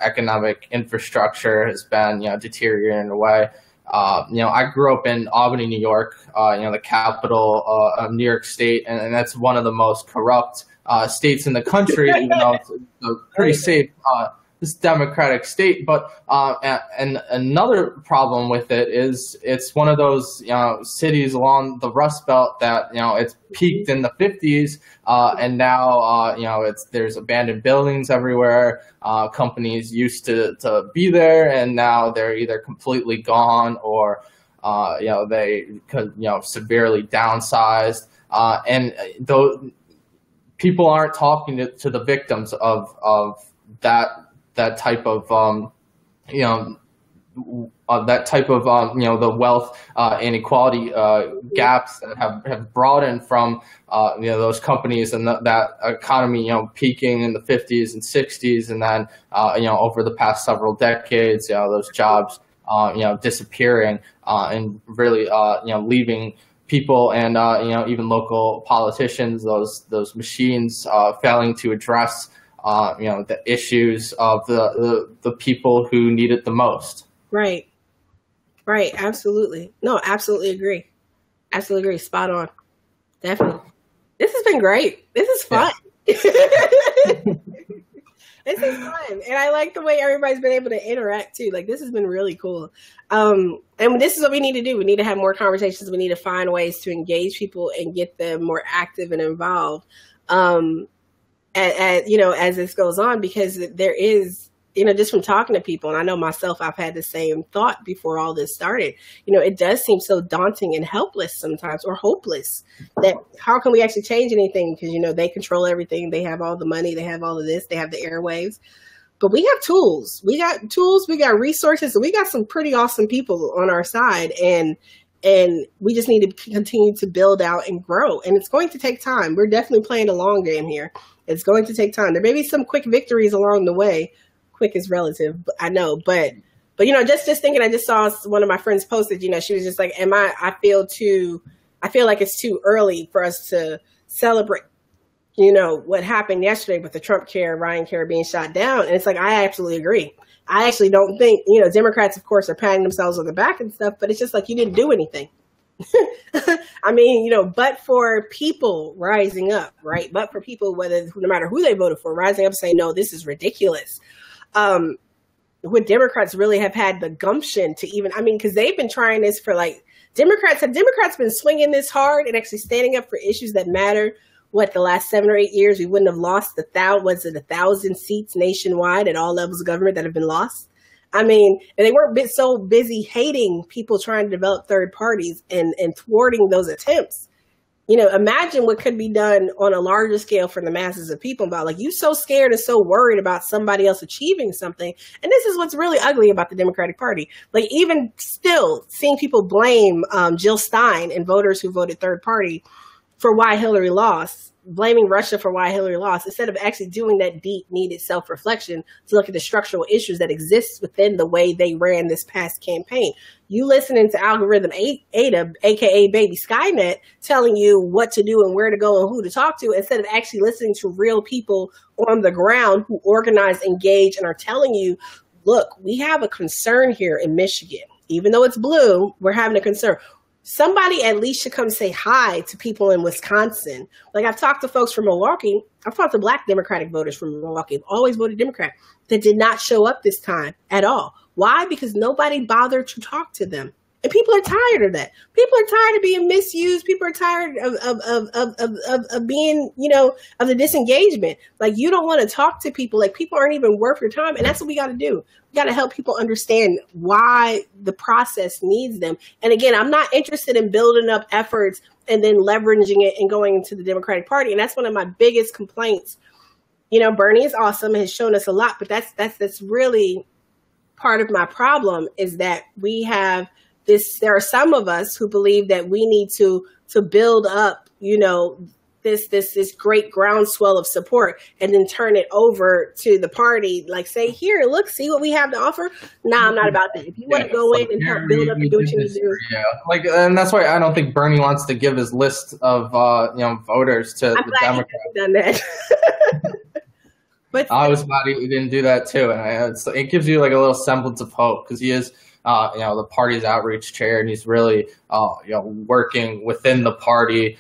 economic infrastructure has been deteriorating away. I grew up in Albany, New York, the capital of New York State, and that's one of the most corrupt states in the country, even though it's a pretty safe this democratic state. But and another problem with it is it's one of those cities along the Rust Belt that it's peaked in the 50s, and now there's abandoned buildings everywhere. Companies used to be there, and now they're either completely gone, or they could severely downsized. And though people aren't talking to the victims of that that type of you know that type of the wealth inequality gaps that have broadened from those companies, and that economy peaking in the 50s and 60s, and then over the past several decades those jobs disappearing, and really leaving people, and even local politicians, those machines failing to address the issues of the people who need it the most. Right. Right. Absolutely. No, absolutely agree. Absolutely agree. Spot on. Definitely. This has been great. This is fun. Yeah. This is fun. And I like the way everybody's been able to interact too. Like, this has been really cool. And this is what we need to do. We need to have more conversations. We need to find ways to engage people and get them more active and involved. As this goes on, because there is, just from talking to people, and I know myself, I've had the same thought before all this started. It does seem so daunting and helpless sometimes, or hopeless, that how can we actually change anything? Because, they control everything. They have all the money. They have all of this. They have the airwaves. But we have tools. We got tools. We got resources. And we got some pretty awesome people on our side. And we just need to continue to build out and grow. And it's going to take time. We're definitely playing a long game here. It's going to take time. There may be some quick victories along the way. Quick is relative, I know, but just thinking, I just saw one of my friends posted, she was just like, I feel like it's too early for us to celebrate, what happened yesterday with the Trump care, Ryan Care being shot down. And it's like, I absolutely agree. I actually don't think, Democrats, of course, are patting themselves on the back and stuff, but it's just like, you didn't do anything. I mean, but for people rising up, right? But for people, no matter who they voted for, rising up and saying, no, this is ridiculous. Would Democrats really have had the gumption to even, because they've been trying this for Democrats been swinging this hard and actually standing up for issues that matter? The last 7 or 8 years, we wouldn't have lost 1,000 seats nationwide at all levels of government that have been lost. And they weren't so busy hating people trying to develop third parties and thwarting those attempts. Imagine what could be done on a larger scale for the masses of people about, you so scared and so worried about somebody else achieving something. And this is what's really ugly about the Democratic Party. Even still seeing people blame Jill Stein and voters who voted third party for why Hillary lost, blaming Russia for why Hillary lost, instead of actually doing that deep, needed self-reflection to look at the structural issues that exist within the way they ran this past campaign. You listening to Algorithm Ada, aka Baby Skynet, telling you what to do and where to go and who to talk to, instead of actually listening to real people on the ground who organize, engage, and are telling you, look, we have a concern here in Michigan. Even though it's blue, we're having a concern. Somebody at least should come say hi to people in Wisconsin. I've talked to folks from Milwaukee. I've talked to Black Democratic voters from Milwaukee, have always voted Democrat, that did not show up this time at all. Why? Because nobody bothered to talk to them. And people are tired of that. People are tired of being misused. People are tired of being, of the disengagement. Like, you don't want to talk to people. Like, people aren't even worth your time. And that's what we got to do. We got to help people understand why the process needs them. And again, I'm not interested in building up efforts and then leveraging it and going into the Democratic Party. And that's one of my biggest complaints. Bernie is awesome and has shown us a lot, but that's really part of my problem, is that we have there are some of us who believe that we need to build up, this great groundswell of support and then turn it over to the party. Like, say, here, look, see what we have to offer. Nah, I'm not about that. If you want to go in and help build up and do what you need to do. Yeah. And that's why I don't think Bernie wants to give his list of, voters to the Democrats. He hasn't done that. But I was glad he didn't do that too. And it gives you like a little semblance of hope, because he is, the party's outreach chair, and he's really, working within the party,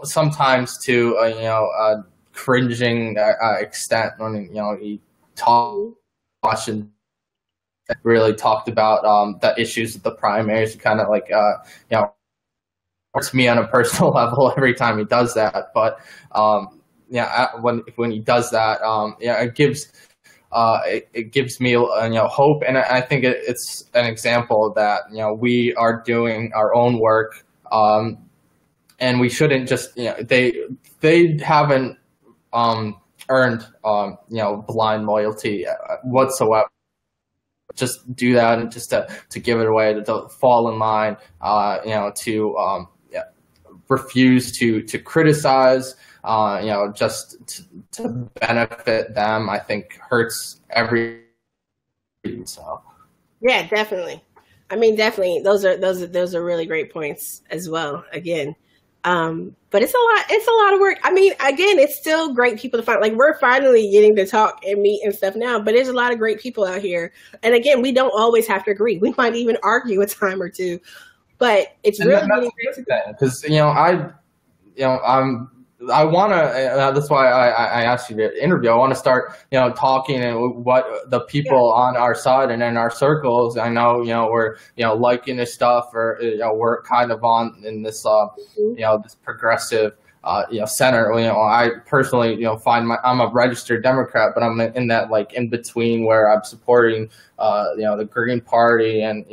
sometimes to, a cringing extent when, he really talked about the issues of the primaries, kind of like, hurts me on a personal level every time he does that. But, when he does that, it gives me hope, and I think it's an example that we are doing our own work, and we shouldn't just they haven't earned blind loyalty whatsoever. Just do that, and just to give it away, to fall in line, to refuse to criticize. Just to benefit them, I think hurts every. So, yeah, definitely. I mean, definitely, those are really great points as well. Again, but it's a lot of work. I mean, again, it's still great people to find. Like, we're finally getting to talk and meet and stuff now, but there's a lot of great people out here. And again, we don't always have to agree. We might even argue a time or two, but it's really great because I want to. That's why I asked you to interview. I want to start, talking and what the people on our side and in our circles. I know, we're, liking this stuff, or we're kind of on in this, this progressive, center. I personally, find I'm a registered Democrat, but I'm in that like in between where I'm supporting, the Green Party and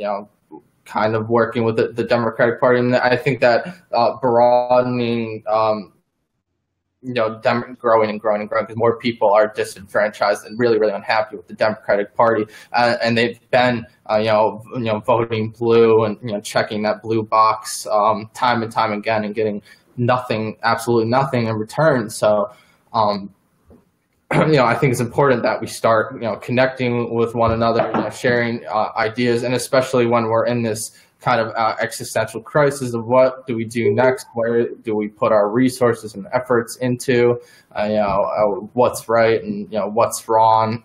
kind of working with the Democratic Party, and I think that broadening. Growing and growing and growing, because more people are disenfranchised and really, really unhappy with the Democratic Party, and they've been, voting blue and checking that blue box time and time again and getting nothing, absolutely nothing in return. So, I think it's important that we start, connecting with one another, sharing ideas, and especially when we're in this kind of existential crisis of what do we do next? Where do we put our resources and efforts into? What's right and what's wrong?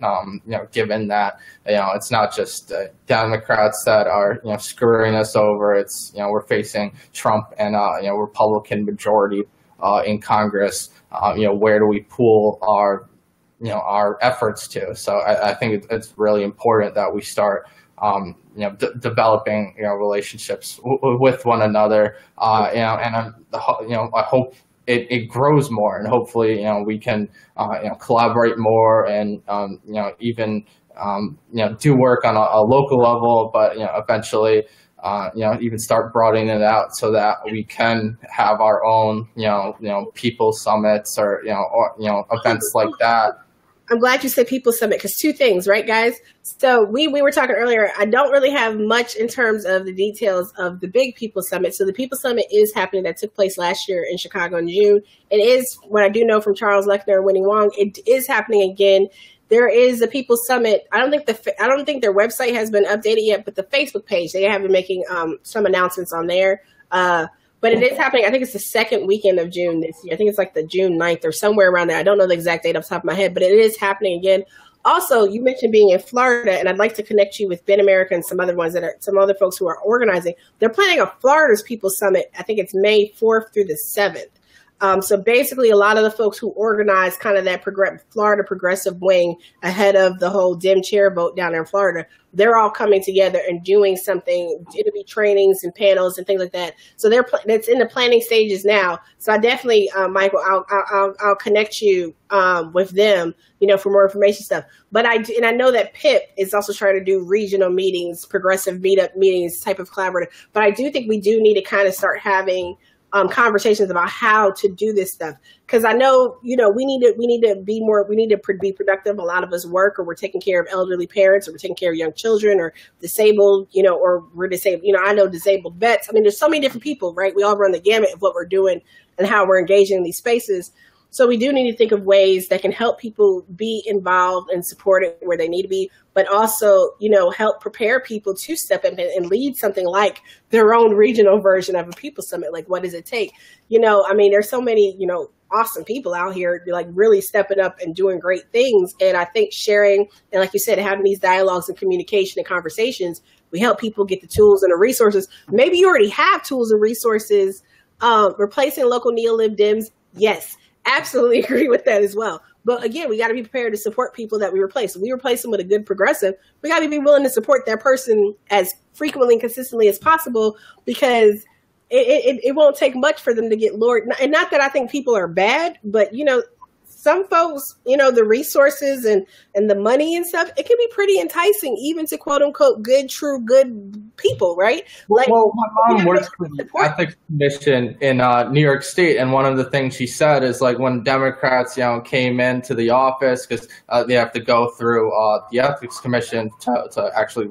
Given that it's not just Democrats that are screwing us over. It's we're facing Trump and Republican majority in Congress. Where do we pool our our efforts to? So I think it's really important that we start. Developing relationships with one another, and I hope it grows more, and hopefully we can collaborate more, and even do work on a local level, but eventually even start broadening it out so that we can have our own people summits or events like that. I'm glad you said People Summit, because two things, right, guys? So we were talking earlier. I don't really have much in terms of the details of the big People Summit. So the People Summit is happening. That took place last year in Chicago in June. It is, what I do know from Charles Lechner and Winnie Wong, it is happening again. There is a People Summit. I don't think their website has been updated yet, but the Facebook page, they have been making some announcements on there. But it is happening. I think it's the second weekend of June this year. I think it's like the June 9th or somewhere around there. I don't know the exact date off the top of my head, but it is happening again. Also, you mentioned being in Florida, and I'd like to connect you with Ben America and some other folks who are organizing. They're planning a Florida's People Summit. I think it's May 4th through the 7th. So basically, a lot of the folks who organized kind of that Florida progressive wing ahead of the whole Dem chair vote down there in Florida, they're all coming together and doing something. It'll be trainings and panels and things like that. So it's in the planning stages now. So I definitely, Michael, I'll connect you with them, for more information stuff. But I know that PIP is also trying to do regional meetings, progressive meetup meetings, type of collaborative. But I do think we do need to kind of start having conversations about how to do this stuff, because I know we need to be productive. A lot of us work, or we're taking care of elderly parents, or we're taking care of young children, or disabled, or we're disabled. I know disabled vets. I mean, there's so many different people, right? We all run the gamut of what we're doing and how we're engaging in these spaces. So we do need to think of ways that can help people be involved and supported where they need to be, but also, help prepare people to step in and lead something like their own regional version of a people summit. Like, what does it take? There's so many, awesome people out here, like, really stepping up and doing great things. And I think sharing, and like you said, having these dialogues and communication and conversations, we help people get the tools and the resources. Maybe you already have tools and resources. Replacing local neo-lib Dems, yes. Absolutely agree with that as well. But again, we got to be prepared to support people that we replace. If we replace them with a good progressive, we got to be willing to support that person as frequently and consistently as possible, because it won't take much for them to get lured. And not that I think people are bad, but some folks, the resources and the money and stuff, it can be pretty enticing, even to quote unquote good people, right? Like, well, my mom works for the Ethics Commission in New York State, and one of the things she said is, like, when Democrats, came into the office, because they have to go through the Ethics Commission to actually,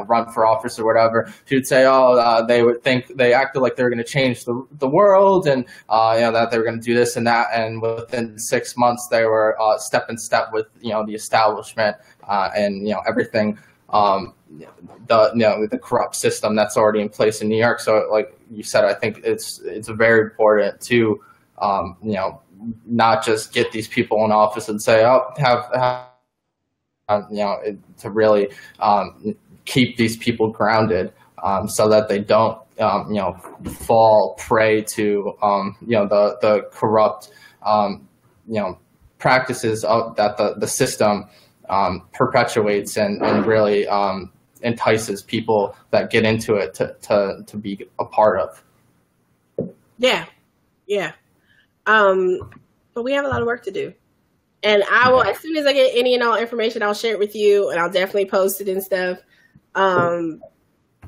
run for office or whatever, she would say, they would think they acted like they were going to change the world, and that they were going to do this and that, and within 6 months they were step in step with the establishment and everything, the corrupt system that's already in place in New York. So, like you said, I think it's very important to not just get these people in office and say, to really keep these people grounded, so that they don't fall prey to the corrupt practices that the system perpetuates and really entices people that get into it to be a part of. Yeah. But we have a lot of work to do. And I will, as soon as I get any and all information, I'll share it with you, and I'll definitely post it and stuff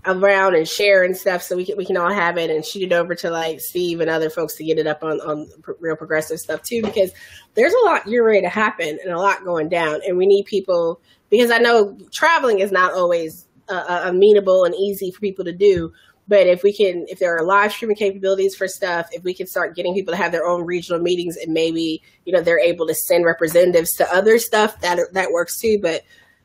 around and share and stuff, so we can all have it and shoot it over to, like, Steve and other folks to get it up on real progressive stuff too, because there's a lot getting ready to happen and a lot going down, and we need people, because I know traveling is not always amenable and easy for people to do. But if there are live streaming capabilities for stuff, if we can start getting people to have their own regional meetings, and maybe, they're able to send representatives to other stuff, that works too. But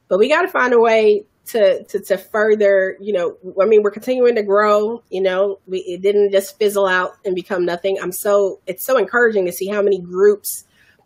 we got to find a way to further, we're continuing to grow, it didn't just fizzle out and become nothing. It's so encouraging to see how many groups,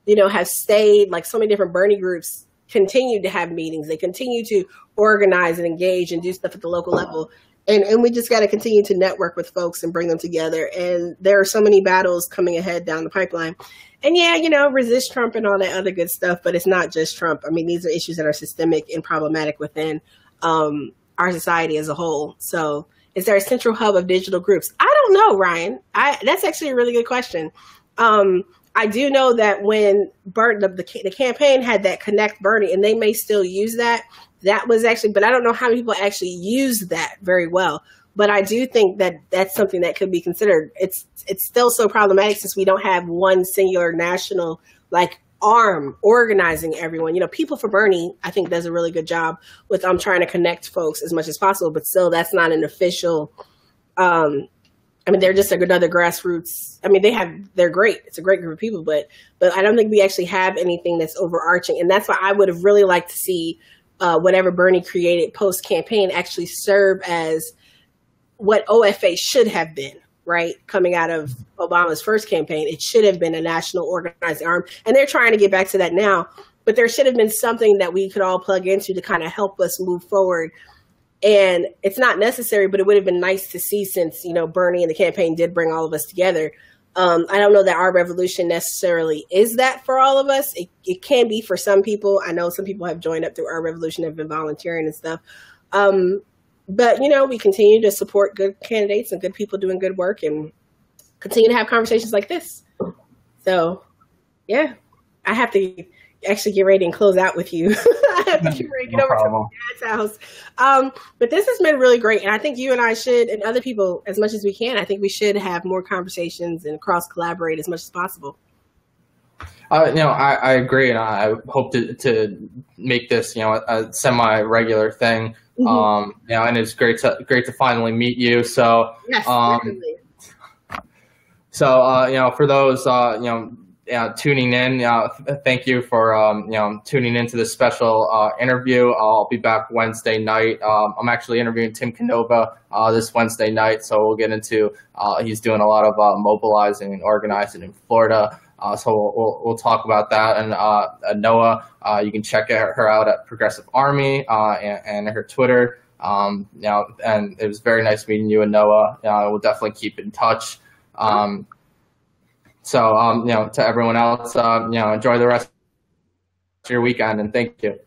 have stayed, like so many different Bernie groups continue to have meetings. They continue to organize and engage and do stuff at the local level. And we just got to continue to network with folks and bring them together. And there are so many battles coming ahead down the pipeline. And resist Trump and all that other good stuff. But it's not just Trump. I mean, these are issues that are systemic and problematic within our society as a whole. So is there a central hub of digital groups? I don't know, Ryan. That's actually a really good question. I do know that when the campaign had that Connect Bernie, and they may still use that was actually, but I don't know how many people actually use that very well. But I do think that that's something that could be considered. It's still so problematic since we don't have one singular national, like, arm organizing everyone. People for Bernie, I think, does a really good job with trying to connect folks as much as possible, but still that's not an official, they're just another grassroots. They're great. It's a great group of people, but I don't think we actually have anything that's overarching. And that's why I would have really liked to see whatever Bernie created post-campaign actually serve as what OFA should have been, right? Coming out of Obama's first campaign, it should have been a national organizing arm. And they're trying to get back to that now. But there should have been something that we could all plug into to kind of help us move forward. And it's not necessary, but it would have been nice to see, since, Bernie and the campaign did bring all of us together. I don't know that our revolution necessarily is that for all of us. It can be for some people. I know some people have joined up through our revolution, have been volunteering and stuff. But, we continue to support good candidates and good people doing good work and continue to have conversations like this. So, yeah, I have to actually get ready and close out with you. I have to get ready to get over to my dad's house. But this has been really great. And I think you and I should, and other people, as much as we can, I think we should have more conversations and cross-collaborate as much as possible. I agree. And I hope to make this, a semi-regular thing. Mm-hmm. And it's great to finally meet you. So, yes, definitely. So, for those, tuning in, thank you for, tuning into this special interview. I'll be back Wednesday night. I'm actually interviewing Tim Canova this Wednesday night. So we'll get into, he's doing a lot of mobilizing and organizing in Florida. So we'll talk about that. And Anoa, you can check her out at Progressive Army and her Twitter. And it was very nice meeting you, Anoa. We'll definitely keep in touch. So, to everyone else, enjoy the rest of your weekend, and thank you.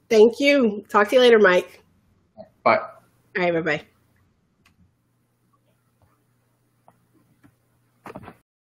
Thank you. Talk to you later, Mike. Bye. All right, bye-bye.